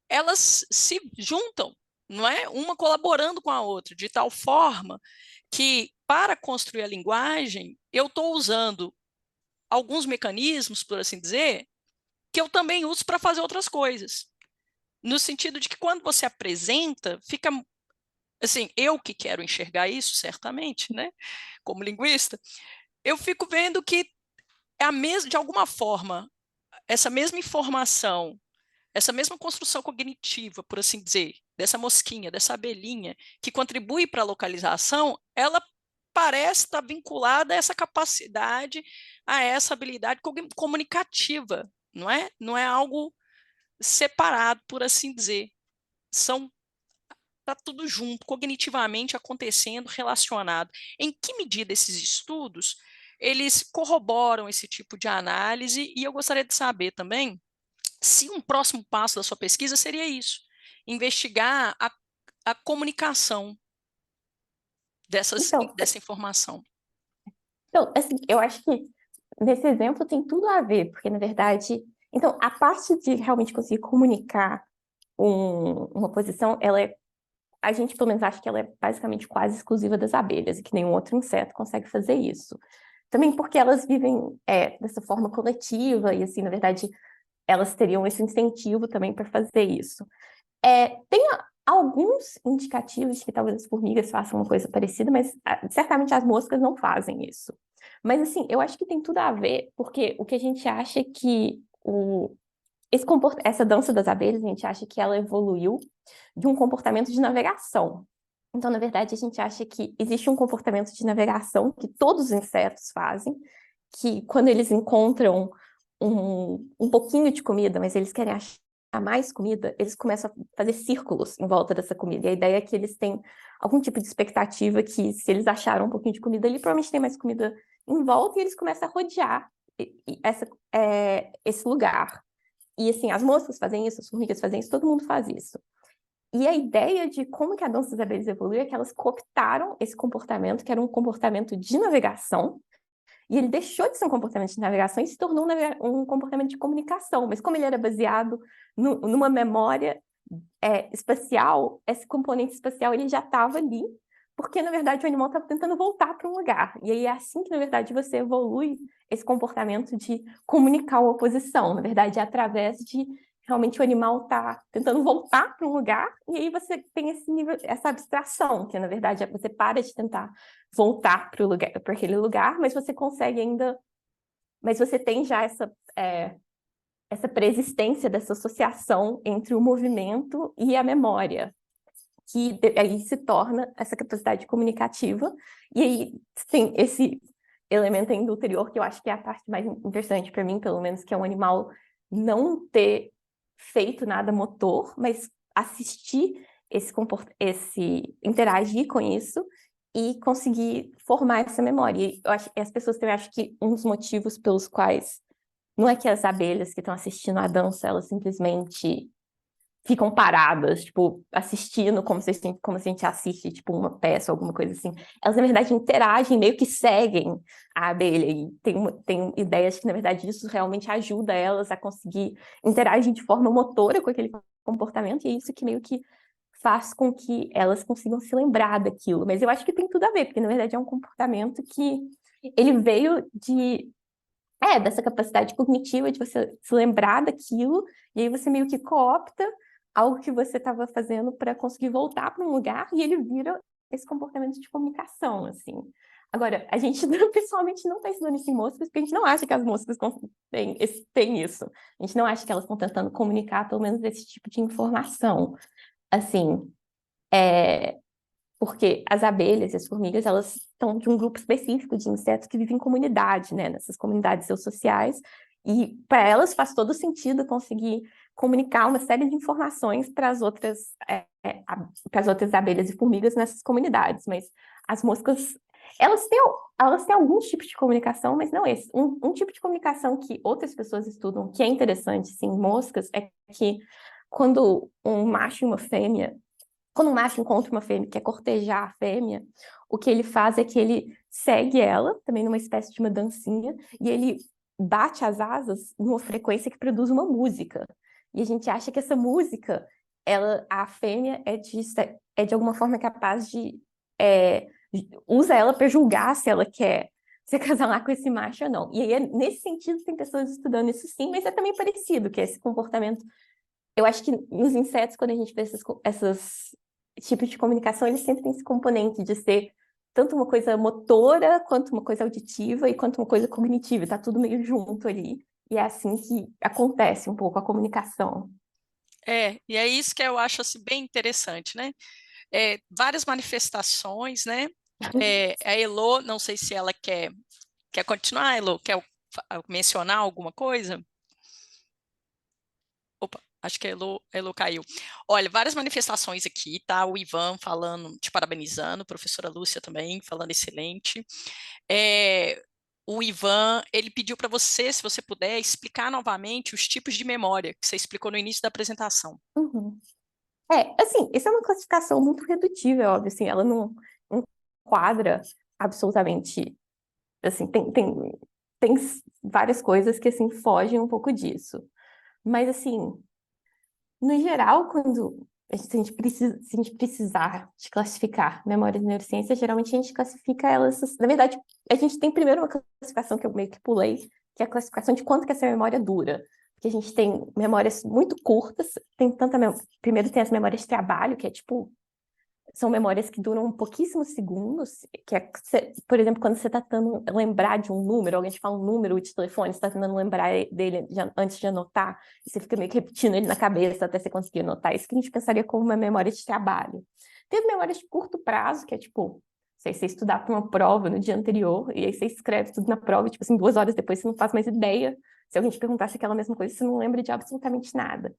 elas se juntam, não é? Uma colaborando com a outra, de tal forma que, para construir a linguagem, eu estou usando alguns mecanismos, por assim dizer, que eu também uso para fazer outras coisas. No sentido de que, quando você apresenta, fica assim, eu que quero enxergar isso, certamente, né? Como linguista, eu fico vendo que é de alguma forma, essa mesma informação, essa mesma construção cognitiva, por assim dizer, dessa mosquinha, dessa abelhinha, que contribui para a localização, ela parece estar vinculada a essa capacidade, a essa habilidade comunicativa, não é? Não é algo separado, por assim dizer. Está tudo junto, cognitivamente acontecendo, relacionado. Em que medida esses estudos eles corroboram esse tipo de análise? E eu gostaria de saber também se um próximo passo da sua pesquisa seria isso, investigar a comunicação Então, dessa informação. então, assim, eu acho que nesse exemplo tem tudo a ver, porque, na verdade, então, a parte de realmente conseguir comunicar uma posição, a gente, pelo menos, acha que ela é basicamente quase exclusiva das abelhas, e que nenhum outro inseto consegue fazer isso. Também porque elas vivem dessa forma coletiva, e, assim, na verdade, elas teriam esse incentivo também para fazer isso. Tem alguns indicativos de que talvez as formigas façam uma coisa parecida, mas certamente as moscas não fazem isso. Mas, assim, eu acho que tem tudo a ver, porque o que a gente acha é que essa dança das abelhas, a gente acha que ela evoluiu de um comportamento de navegação. Então, na verdade, a gente acha que existe um comportamento de navegação que todos os insetos fazem, que quando eles encontram um pouquinho de comida, mas eles querem achar mais comida, eles começam a fazer círculos em volta dessa comida. E a ideia é que eles têm algum tipo de expectativa que, se eles acharam um pouquinho de comida ali, provavelmente tem mais comida em volta, e eles começam a rodear esse lugar. E, assim, as moscas fazem isso, as formigas fazem isso, todo mundo faz isso. E a ideia de como que a dança das abelhas evoluiu é que elas cooptaram esse comportamento, que era um comportamento de navegação, e ele deixou de ser um comportamento de navegação e se tornou um comportamento de comunicação. Mas como ele era baseado numa memória espacial, esse componente espacial ele já estava ali, porque, na verdade, o animal estava tentando voltar para um lugar. E aí é assim que, na verdade, você evolui esse comportamento de comunicar uma oposição. Na verdade, é através de realmente o animal tá tentando voltar para um lugar, e aí você tem esse nível, essa abstração, que, na verdade, você para de tentar voltar para aquele lugar, mas você consegue ainda... Mas você tem já essa preexistência dessa associação entre o movimento e a memória, que aí se torna essa capacidade comunicativa, e aí tem esse elemento ainda ulterior, que eu acho que é a parte mais interessante para mim, pelo menos, que é um animal não ter feito nada motor, mas assistir interagir com isso e conseguir formar essa memória. E eu acho, as pessoas também acham que um dos motivos pelos quais não é que as abelhas que estão assistindo a dança, elas simplesmente ficam paradas, tipo, assistindo como se a gente assiste, tipo, uma peça, alguma coisa assim. Elas, na verdade, interagem, meio que seguem a abelha, e tem ideias que, na verdade, isso realmente ajuda elas a conseguir interagir de forma motora com aquele comportamento, e é isso que meio que faz com que elas consigam se lembrar daquilo. Mas eu acho que tem tudo a ver, porque, na verdade, é um comportamento que ele veio dessa capacidade cognitiva de você se lembrar daquilo, e aí você meio que coopta algo que você estava fazendo para conseguir voltar para um lugar, e ele vira esse comportamento de comunicação, assim. Agora, a gente pessoalmente não está estudando isso em moscas, porque a gente não acha que as moscas têm isso. A gente não acha que elas estão tentando comunicar, pelo menos, esse tipo de informação. Assim, porque as abelhas e as formigas, elas estão de um grupo específico de insetos que vivem em comunidade, né? Nessas comunidades sociais, e para elas faz todo sentido conseguir comunicar uma série de informações para as outras abelhas e formigas nessas comunidades, mas as moscas, elas têm alguns tipos de comunicação, mas não esse. Um tipo de comunicação que outras pessoas estudam, que é interessante, sim, em moscas, é que quando um macho e uma fêmea quando um macho encontra uma fêmea que quer cortejar a fêmea, o que ele faz é que ele segue ela, também numa espécie de uma dancinha, e ele bate as asas numa frequência que produz uma música. E a gente acha que essa música, a fêmea é de alguma forma capaz usa ela para julgar se ela quer se acasalar com esse macho ou não. E aí, nesse sentido, tem pessoas estudando isso sim, mas é também parecido, que é esse comportamento. Eu acho que nos insetos, quando a gente vê esses tipos de comunicação, eles sempre têm esse componente de ser tanto uma coisa motora, quanto uma coisa auditiva e quanto uma coisa cognitiva. Está tudo meio junto ali. E é assim que acontece um pouco a comunicação. E é isso que eu acho assim, bem interessante, né? Várias manifestações, né? A Elo, não sei se ela quer continuar, Elo, quer mencionar alguma coisa? Opa, acho que a Elo caiu. Olha, várias manifestações aqui, tá? O Ivan falando, te parabenizando, a professora Lúcia também, falando excelente. O Ivan, ele pediu para você, se você puder, explicar novamente os tipos de memória que você explicou no início da apresentação. Uhum. Assim, essa é uma classificação muito redutível, óbvio, assim, ela não enquadra absolutamente, assim, tem várias coisas que, assim, fogem um pouco disso. Mas, assim, no geral, se a gente precisar de classificar memórias de neurociência, geralmente a gente classifica elas... Na verdade, a gente tem primeiro uma classificação que eu meio que pulei, que é a classificação de quanto que essa memória dura. Porque a gente tem memórias muito curtas, primeiro tem as memórias de trabalho, que é tipo... São memórias que duram pouquíssimos segundos, por exemplo, quando você está tentando lembrar de um número, alguém te fala um número de telefone, você está tentando lembrar dele antes de anotar, e você fica meio que repetindo ele na cabeça até você conseguir anotar. Isso que a gente pensaria como uma memória de trabalho. Tem as memórias de curto prazo, que é tipo, você estudar para uma prova no dia anterior, e aí você escreve tudo na prova, e tipo assim, 2 horas depois você não faz mais ideia. Se alguém te perguntasse aquela mesma coisa, você não lembra de absolutamente nada.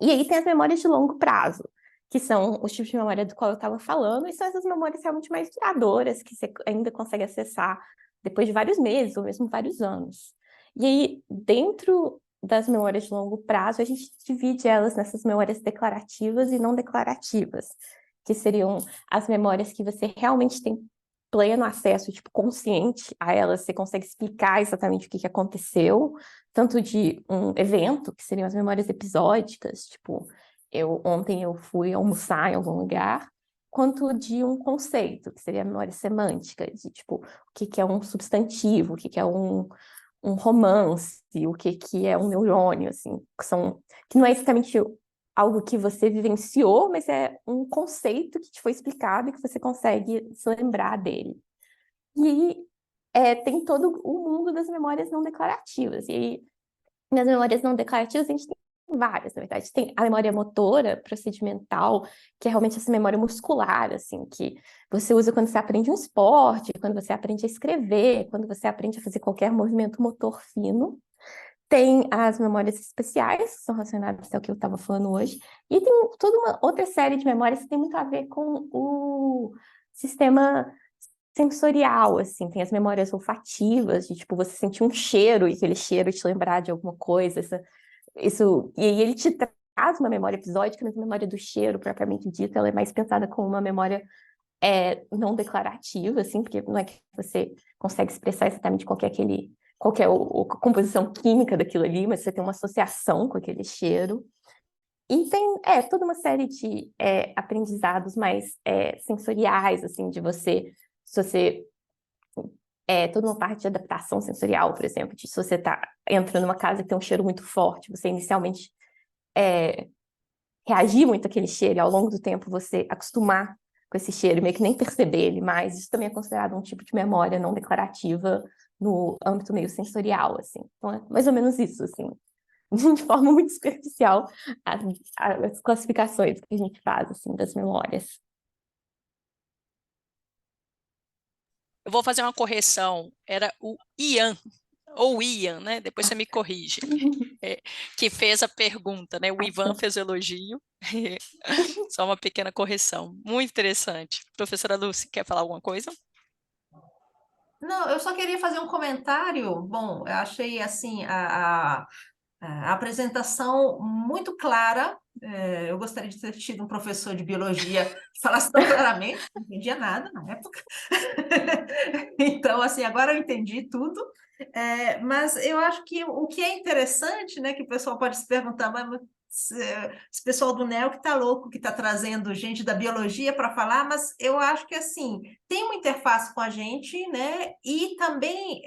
E aí tem as memórias de longo prazo, que são os tipos de memória do qual eu estava falando, e são essas memórias realmente mais duradouras, que você ainda consegue acessar depois de vários meses, ou mesmo vários anos. E aí, dentro das memórias de longo prazo, a gente divide elas nessas memórias declarativas e não declarativas, que seriam as memórias que você realmente tem pleno acesso, tipo, consciente a elas, você consegue explicar exatamente o que aconteceu, tanto de um evento, que seriam as memórias episódicas, tipo, ontem eu fui almoçar em algum lugar, quanto de um conceito, que seria a memória semântica, de tipo, o que que é um substantivo, o que que é um romance, o que que é um neurônio, assim, que não é exatamente algo que você vivenciou, mas é um conceito que te foi explicado e que você consegue se lembrar dele. E tem todo o mundo das memórias não declarativas. E aí, nas memórias não declarativas, a gente tem várias, na verdade. Tem a memória motora, procedimental, que é realmente essa memória muscular, assim, que você usa quando você aprende um esporte, quando você aprende a escrever, quando você aprende a fazer qualquer movimento motor fino. Tem as memórias especiais, que são relacionadas ao que eu estava falando hoje, e tem toda uma outra série de memórias que tem muito a ver com o sistema sensorial, assim, tem as memórias olfativas, de tipo, você sentir um cheiro e aquele cheiro te lembrar de alguma coisa, e aí ele te traz uma memória episódica, mas a memória do cheiro, propriamente dita, ela é mais pensada como uma memória não declarativa, assim, porque não é que você consegue expressar exatamente qual que é a composição química daquilo ali, mas você tem uma associação com aquele cheiro. E tem toda uma série de aprendizados mais sensoriais, assim, se você toda uma parte de adaptação sensorial, por exemplo, de se você entra numa casa que tem um cheiro muito forte, você inicialmente reagir muito àquele cheiro, e ao longo do tempo você acostumar com esse cheiro, meio que nem perceber ele mais, isso também é considerado um tipo de memória não declarativa no âmbito meio sensorial, assim. Então, é mais ou menos isso, assim, de forma muito superficial, as classificações que a gente faz, assim, das memórias. Eu vou fazer uma correção, era o Ian, ou Ian, né? Depois você me corrige, que fez a pergunta, né? O Ivan fez o elogio, só uma pequena correção. Muito interessante. Professora Lúcia, quer falar alguma coisa? Não, eu só queria fazer um comentário. Bom, eu achei assim a apresentação muito clara. Eu gostaria de ter tido um professor de biologia que falasse tão claramente, não entendia nada na época. Então, assim, agora eu entendi tudo. Mas eu acho que o que é interessante, né, que o pessoal pode se perguntar, mas esse pessoal do NEL que está louco, que está trazendo gente da biologia para falar, mas eu acho que, assim, tem uma interface com a gente, né, e também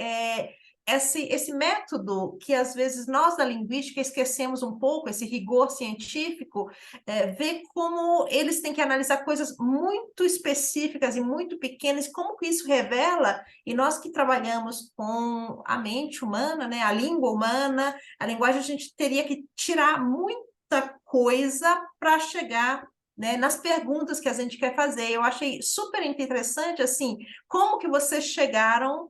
esse método que, às vezes, nós da linguística esquecemos um pouco, esse rigor científico, ver como eles têm que analisar coisas muito específicas e muito pequenas, como que isso revela, e nós que trabalhamos com a mente humana, né, a língua humana, a linguagem, a gente teria que tirar muita coisa para chegar, né, nas perguntas que a gente quer fazer. Eu achei super interessante, assim, como que vocês chegaram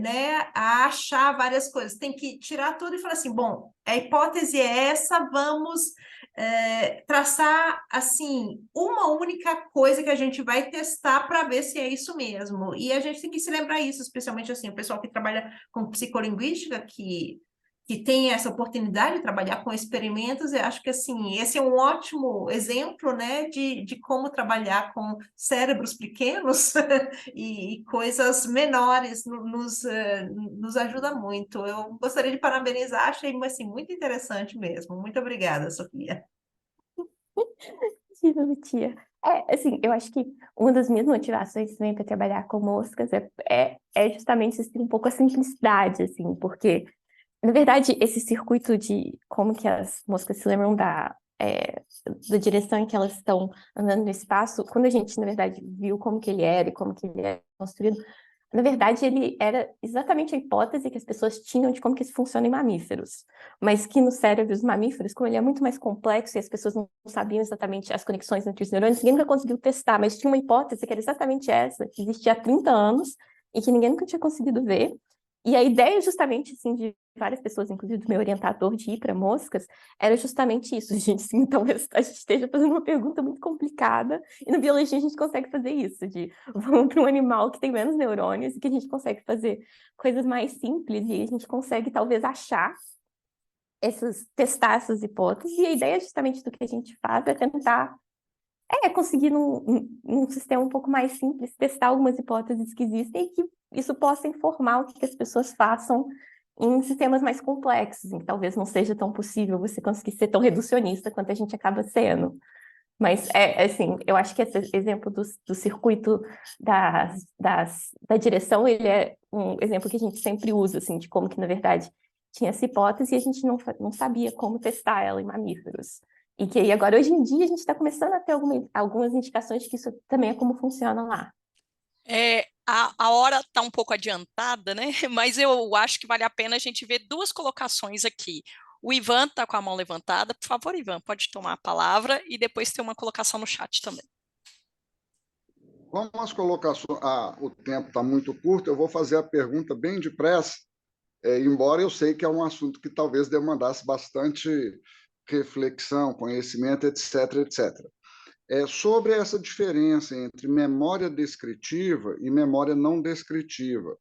né, a achar várias coisas. Tem que tirar tudo e falar assim, bom, a hipótese é essa, vamos traçar, assim, uma única coisa que a gente vai testar para ver se é isso mesmo. E a gente tem que se lembrar isso, especialmente, assim, o pessoal que trabalha com psicolinguística, que tem essa oportunidade de trabalhar com experimentos, eu acho que, assim, esse é um ótimo exemplo, né, de como trabalhar com cérebros pequenos e coisas menores nos ajuda muito. Eu gostaria de parabenizar, achei, assim, muito interessante mesmo. Muito obrigada, Sofia. Tia. Assim, eu acho que uma das minhas motivações também para trabalhar com moscas é justamente assim, um pouco a simplicidade, assim, porque na verdade, esse circuito de como que as moscas se lembram da direção em que elas estão andando no espaço, quando a gente, na verdade, viu como que ele era e como que ele é construído, na verdade, ele era exatamente a hipótese que as pessoas tinham de como que isso funciona em mamíferos. Mas que no cérebro dos mamíferos, como ele é muito mais complexo e as pessoas não sabiam exatamente as conexões entre os neurônios, ninguém nunca conseguiu testar, mas tinha uma hipótese que era exatamente essa, que existia há 30 anos e que ninguém nunca tinha conseguido ver. E a ideia justamente, assim, de várias pessoas, inclusive do meu orientador de ir para moscas, era justamente isso, gente. Assim, talvez a gente esteja fazendo uma pergunta muito complicada, e na biologia a gente consegue fazer isso, de vamos para um animal que tem menos neurônios e que a gente consegue fazer coisas mais simples, e a gente consegue talvez testar essas hipóteses, e a ideia justamente do que a gente faz é tentar conseguir num sistema um pouco mais simples, testar algumas hipóteses que existem e que isso possa informar o que as pessoas façam em sistemas mais complexos, em que talvez não seja tão possível você conseguir ser tão reducionista quanto a gente acaba sendo. Mas, assim, eu acho que esse exemplo do circuito da direção, ele é um exemplo que a gente sempre usa, assim, de como que, na verdade, tinha essa hipótese e a gente não sabia como testar ela em mamíferos. E que aí, agora, hoje em dia, a gente está começando a ter algumas indicações de que isso também é como funciona lá. A hora está um pouco adiantada, né? Mas eu acho que vale a pena a gente ver duas colocações aqui. O Ivan está com a mão levantada. Por favor, Ivan, pode tomar a palavra e depois ter uma colocação no chat também. Como as colocações, o tempo está muito curto, eu vou fazer a pergunta bem depressa, embora eu sei que é um assunto que talvez demandasse bastante reflexão, conhecimento, etc., etc. Sobre essa diferença entre memória descritiva e memória não descritiva.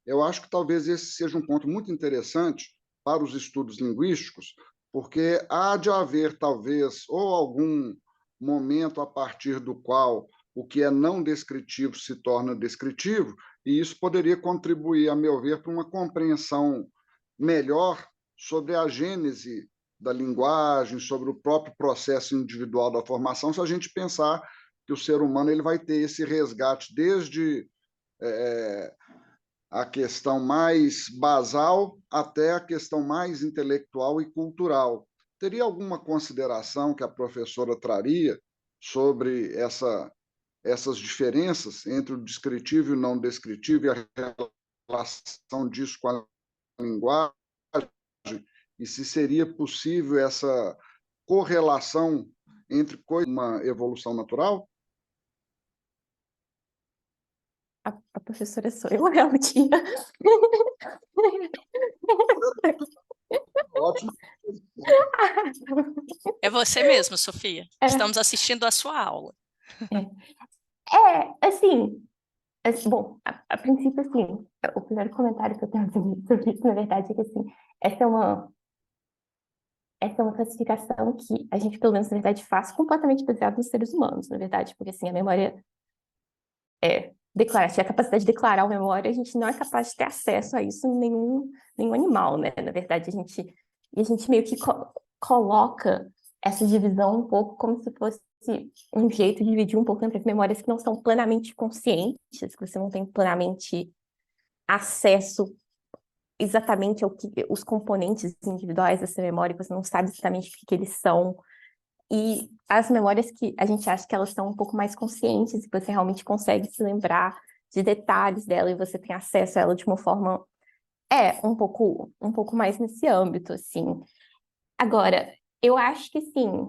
Eu acho que talvez esse seja um ponto muito interessante para os estudos linguísticos, porque há de haver, talvez, ou algum momento a partir do qual o que é não descritivo se torna descritivo, e isso poderia contribuir, a meu ver, para uma compreensão melhor sobre a gênese da linguagem, sobre o próprio processo individual da formação, se a gente pensar que o ser humano ele vai ter esse resgate desde a questão mais basal até a questão mais intelectual e cultural. Teria alguma consideração que a professora traria sobre essas diferenças entre o descritivo e o não descritivo e a relação disso com a linguagem? E se seria possível essa correlação entre uma evolução natural? A professora sou eu, realmente. Ótimo. É você mesmo, Sofia. Estamos assistindo a sua aula. Assim, bom, a princípio, assim, o primeiro comentário que eu tenho sobre isso, na verdade, é que, assim, essa é uma classificação que a gente, pelo menos, na verdade, faz completamente baseado nos seres humanos, na verdade, porque, assim, a memória declarativa, a capacidade de declarar uma memória, a gente não é capaz de ter acesso a isso em nenhum animal, né? Na verdade, a gente meio que coloca essa divisão um pouco como se fosse um jeito de dividir um pouco entre as memórias que não são plenamente conscientes, que você não tem plenamente acesso exatamente ao que os componentes individuais dessa memória, que você não sabe exatamente o que eles são, e as memórias que a gente acha que elas são um pouco mais conscientes, e você realmente consegue se lembrar de detalhes dela, e você tem acesso a ela de uma forma, um pouco mais nesse âmbito, assim. Agora, eu acho que, sim,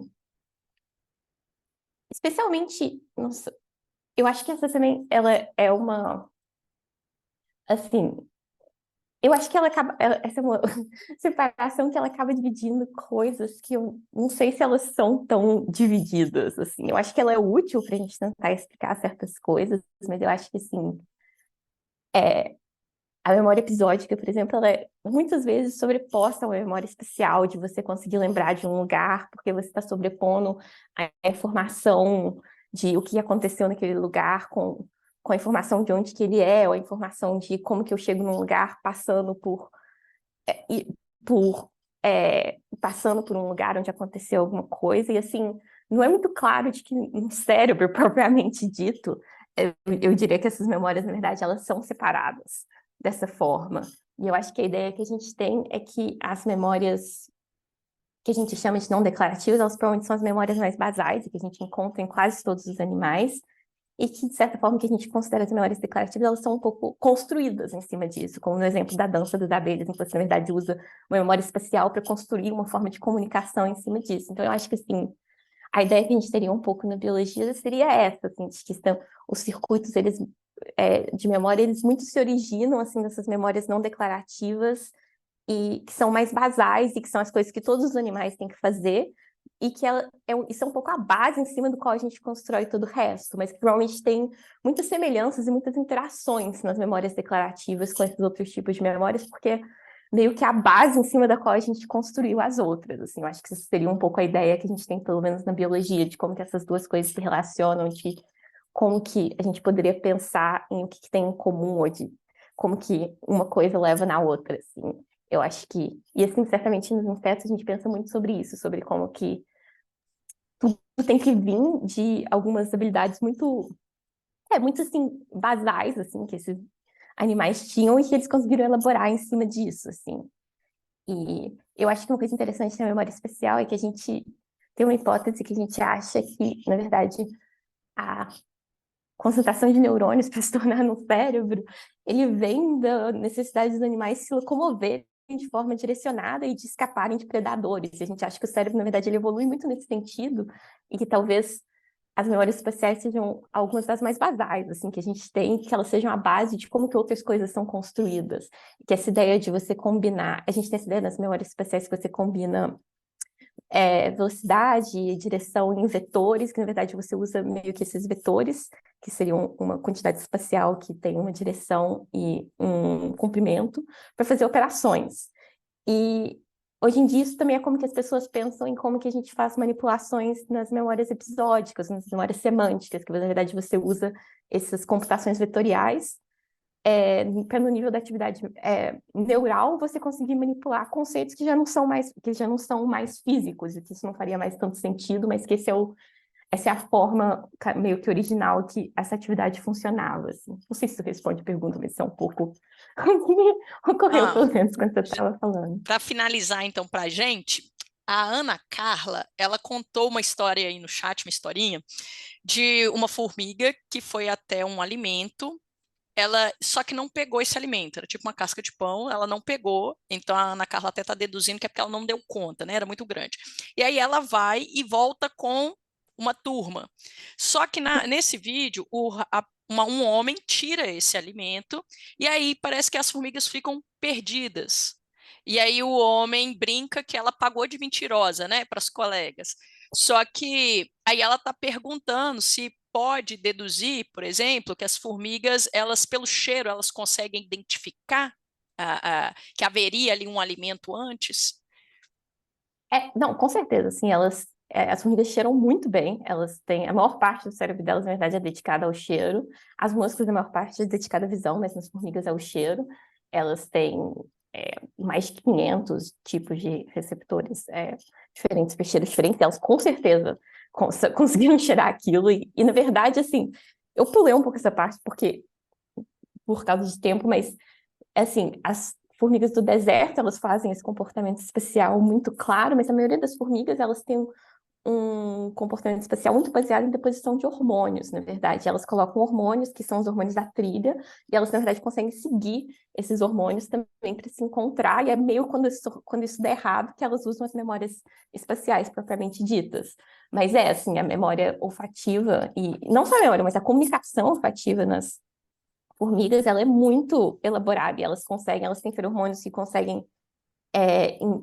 especialmente, nossa, eu acho que essa também, ela é uma, assim, eu acho que essa é uma separação que ela acaba dividindo coisas que eu não sei se elas são tão divididas, assim. Eu acho que ela é útil para a gente tentar explicar certas coisas, mas eu acho que, assim, a memória episódica, por exemplo, ela é muitas vezes sobreposta a uma memória espacial, de você conseguir lembrar de um lugar, porque você está sobrepondo a informação de o que aconteceu naquele lugar com a informação de onde que ele é, ou a informação de como que eu chego num lugar passando passando por um lugar onde aconteceu alguma coisa, e assim, não é muito claro de que no cérebro, propriamente dito, eu diria que essas memórias, na verdade, elas são separadas dessa forma. E eu acho que a ideia que a gente tem é que as memórias que a gente chama de não declarativas, elas provavelmente são as memórias mais basais, e que a gente encontra em quase todos os animais, e que, de certa forma, que a gente considera as memórias declarativas, elas são um pouco construídas em cima disso, como no exemplo da dança das abelhas, em que você, na verdade, usa uma memória espacial para construir uma forma de comunicação em cima disso. Então, eu acho que, assim, a ideia que a gente teria um pouco na biologia seria essa, assim, de que os circuitos, eles, de memória, eles muito se originam, assim, dessas memórias não declarativas, e que são mais basais, e que são as coisas que todos os animais têm que fazer, e que isso é um pouco a base em cima do qual a gente constrói todo o resto, mas que provavelmente tem muitas semelhanças e muitas interações nas memórias declarativas com esses outros tipos de memórias, porque meio que a base em cima da qual a gente construiu as outras, assim, eu acho que isso seria um pouco a ideia que a gente tem, pelo menos na biologia, de como que essas duas coisas se relacionam, de como que a gente poderia pensar em o que tem em comum, ou de como que uma coisa leva na outra, assim. Eu acho que... E, assim, certamente nos insetos a gente pensa muito sobre isso, sobre como que tudo tem que vir de algumas habilidades muito, muito, assim, basais, assim, que esses animais tinham e que eles conseguiram elaborar em cima disso, assim. E eu acho que uma coisa interessante na memória especial é que a gente tem uma hipótese que a gente acha que, na verdade, a concentração de neurônios para se tornar no cérebro, ele vem da necessidade dos animais se locomoverem de forma direcionada e de escaparem de predadores. E a gente acha que o cérebro, na verdade, ele evolui muito nesse sentido e que talvez as memórias espaciais sejam algumas das mais basais, assim, que a gente tem, que elas sejam a base de como que outras coisas são construídas. Que essa ideia de você combinar... A gente tem essa ideia nas memórias espaciais que você combina velocidade e direção em vetores, que na verdade você usa meio que esses vetores, que seriam uma quantidade espacial que tem uma direção e um comprimento, para fazer operações. E hoje em dia isso também é como que as pessoas pensam em como que a gente faz manipulações nas memórias episódicas, nas memórias semânticas, que na verdade você usa essas computações vetoriais para no nível da atividade neural você conseguir manipular conceitos que já não são mais físicos, e que isso não faria mais tanto sentido, mas que essa é a forma meio que original que essa atividade funcionava, assim. Não sei se isso responde a pergunta, mas isso é um pouco o que me ocorreu, pelo menos, quando você estava falando. Para finalizar, então, para a gente, a Ana Carla, ela contou uma história aí no chat, uma historinha, de uma formiga que foi até um alimento, ela só que não pegou esse alimento, era tipo uma casca de pão, ela não pegou, então a Ana Carla até está deduzindo que é porque ela não deu conta, né? Era muito grande. E aí ela vai e volta com uma turma. Só que nesse vídeo, um homem tira esse alimento e aí parece que as formigas ficam perdidas. E aí o homem brinca que ela pagou de mentirosa, né, para as colegas. Só que aí ela está perguntando se pode deduzir, por exemplo, que as formigas, elas pelo cheiro, elas conseguem identificar que haveria ali um alimento antes? Não, com certeza, assim, as formigas cheiram muito bem, elas têm, a maior parte do cérebro delas, na verdade, é dedicada ao cheiro, as moscas, a maior parte é dedicada à visão, mas nas formigas é o cheiro, elas têm mais de 500 tipos de receptores diferentes para cheiros diferentes, elas com certeza conseguiram cheirar aquilo, e na verdade, assim, eu pulei um pouco essa parte, por causa de tempo, mas, assim, as formigas do deserto, elas fazem esse comportamento especial muito claro, mas a maioria das formigas, elas têm um comportamento especial muito baseado em deposição de hormônios, na verdade. Elas colocam hormônios, que são os hormônios da trilha, e elas, na verdade, conseguem seguir esses hormônios também para se encontrar, e é meio quando isso der errado que elas usam as memórias espaciais propriamente ditas. Mas assim, a memória olfativa, e não só a memória, mas a comunicação olfativa nas formigas, ela é muito elaborada, e elas têm feromônios que conseguem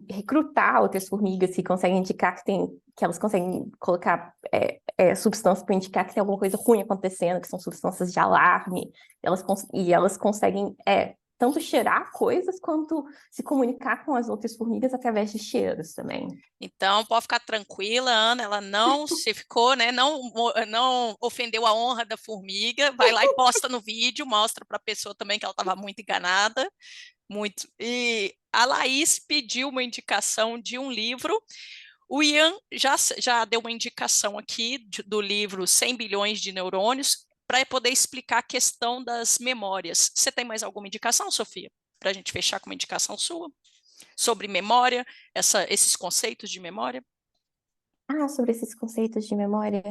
recrutar outras formigas, que conseguem indicar que elas conseguem colocar substâncias para indicar que tem alguma coisa ruim acontecendo, que são substâncias de alarme, e elas conseguem tanto cheirar coisas quanto se comunicar com as outras formigas através de cheiros também. Então, pode ficar tranquila, Ana, ela não se ficou, né? Não ofendeu a honra da formiga. Vai lá e posta no vídeo, mostra para a pessoa também que ela estava muito enganada. Muito. E a Laís pediu uma indicação de um livro. O Ian já deu uma indicação aqui do livro 100 bilhões de neurônios para poder explicar a questão das memórias. Você tem mais alguma indicação, Sofia? Para a gente fechar com uma indicação sua? Sobre memória, esses conceitos de memória? Sobre esses conceitos de memória.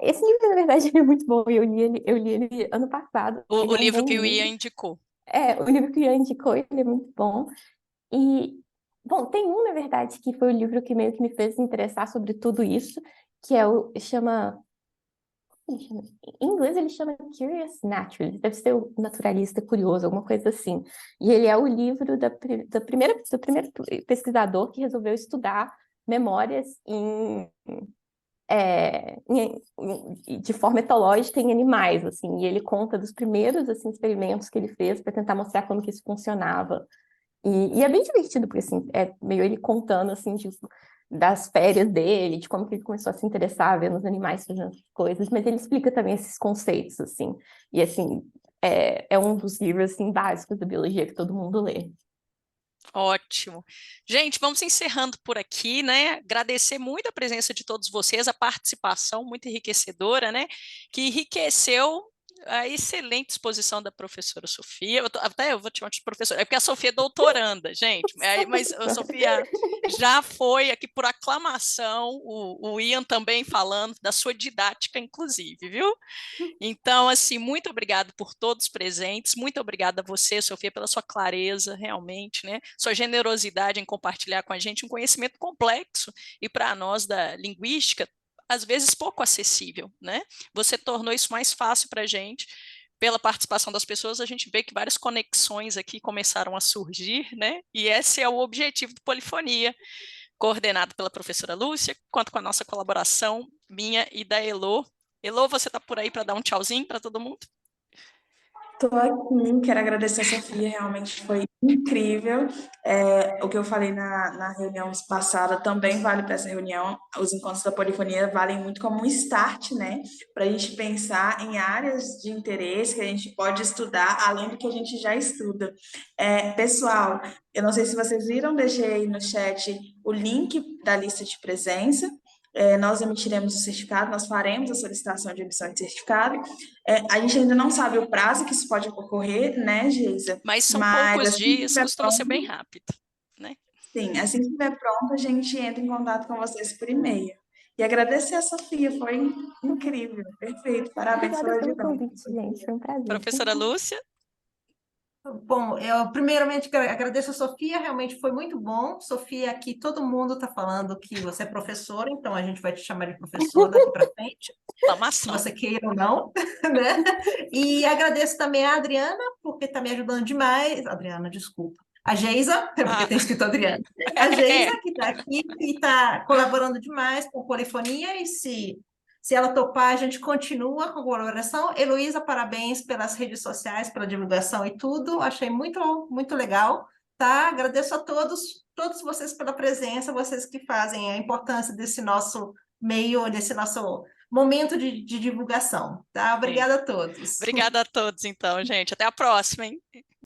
Esse livro, na verdade, é muito bom. Eu li ele ano passado. O Ele é um livro bom que o livro. Ian indicou. O livro que o Ian indicou, ele é muito bom. E, bom, tem na verdade, que foi o livro que meio que me fez interessar sobre tudo isso, que chama... Em inglês ele chama Curious Naturalist, deve ser o naturalista curioso, alguma coisa assim. E ele é o livro do primeiro pesquisador que resolveu estudar memórias de forma etológica em animais, assim. E ele conta dos primeiros assim, experimentos que ele fez para tentar mostrar como que isso funcionava. E é bem divertido, porque assim, é meio ele contando assim, das férias dele, de como que ele começou a se interessar, vendo os animais fazendo coisas, mas ele explica também esses conceitos, assim. E assim, é um dos livros assim, básicos da biologia que todo mundo lê. Ótimo. Gente, vamos encerrando por aqui, né? Agradecer muito a presença de todos vocês, a participação muito enriquecedora, né? Que enriqueceu a excelente exposição da professora Sofia. Até eu vou te chamar de professora, é porque a Sofia é doutoranda, gente. Mas a Sofia já foi aqui por aclamação, o Ian também falando da sua didática, inclusive, viu? Então, assim, muito obrigado por todos presentes, muito obrigada a você, Sofia, pela sua clareza, realmente, né? Sua generosidade em compartilhar com a gente um conhecimento complexo e para nós da linguística, às vezes pouco acessível, né? Você tornou isso mais fácil para a gente. Pela participação das pessoas, a gente vê que várias conexões aqui começaram a surgir, né? E esse é o objetivo do Polifonia, coordenado pela professora Lúcia, quanto com a nossa colaboração, minha e da Elô. Elô, você está por aí para dar um tchauzinho para todo mundo? Estou aqui, quero agradecer a Sofia, realmente foi incrível. O que eu falei na reunião passada também vale para essa reunião. Os encontros da polifonia valem muito como um start, né? Para a gente pensar em áreas de interesse que a gente pode estudar, além do que a gente já estuda. Pessoal, eu não sei se vocês viram, deixei aí no chat o link da lista de presença. Nós emitiremos o certificado, nós faremos a solicitação de emissão de certificado. A gente ainda não sabe o prazo que isso pode ocorrer, né, Geisa? Mas são Mas poucos assim que dias, estiver costuma ser pronto, bem rápido, né? sim, assim que estiver pronto, a gente entra em contato com vocês por e-mail. E agradecer a Sofia, foi incrível, perfeito, parabéns Obrigada pela pelo dinâmica. convite, gente. Foi um prazer. Professora Lúcia? Bom, eu primeiramente agradeço a Sofia, realmente foi muito bom. Sofia, aqui todo mundo está falando que você é professora, então a gente vai te chamar de professora daqui para frente, se Aclamação. você queira ou não, né? E agradeço também a Adriana, porque está me ajudando demais. Adriana, desculpa. A Geisa, porque tem escrito Adriana. A Geisa, que está aqui e está colaborando demais com polifonia, e se ela topar, a gente continua com a colaboração. Heloísa, parabéns pelas redes sociais, pela divulgação e tudo. Achei muito, muito legal, tá? Agradeço a todos vocês pela presença, vocês que fazem a importância desse nosso meio, desse nosso momento de divulgação, tá? Obrigada a todos. Obrigada a todos, então, gente. Até a próxima, hein?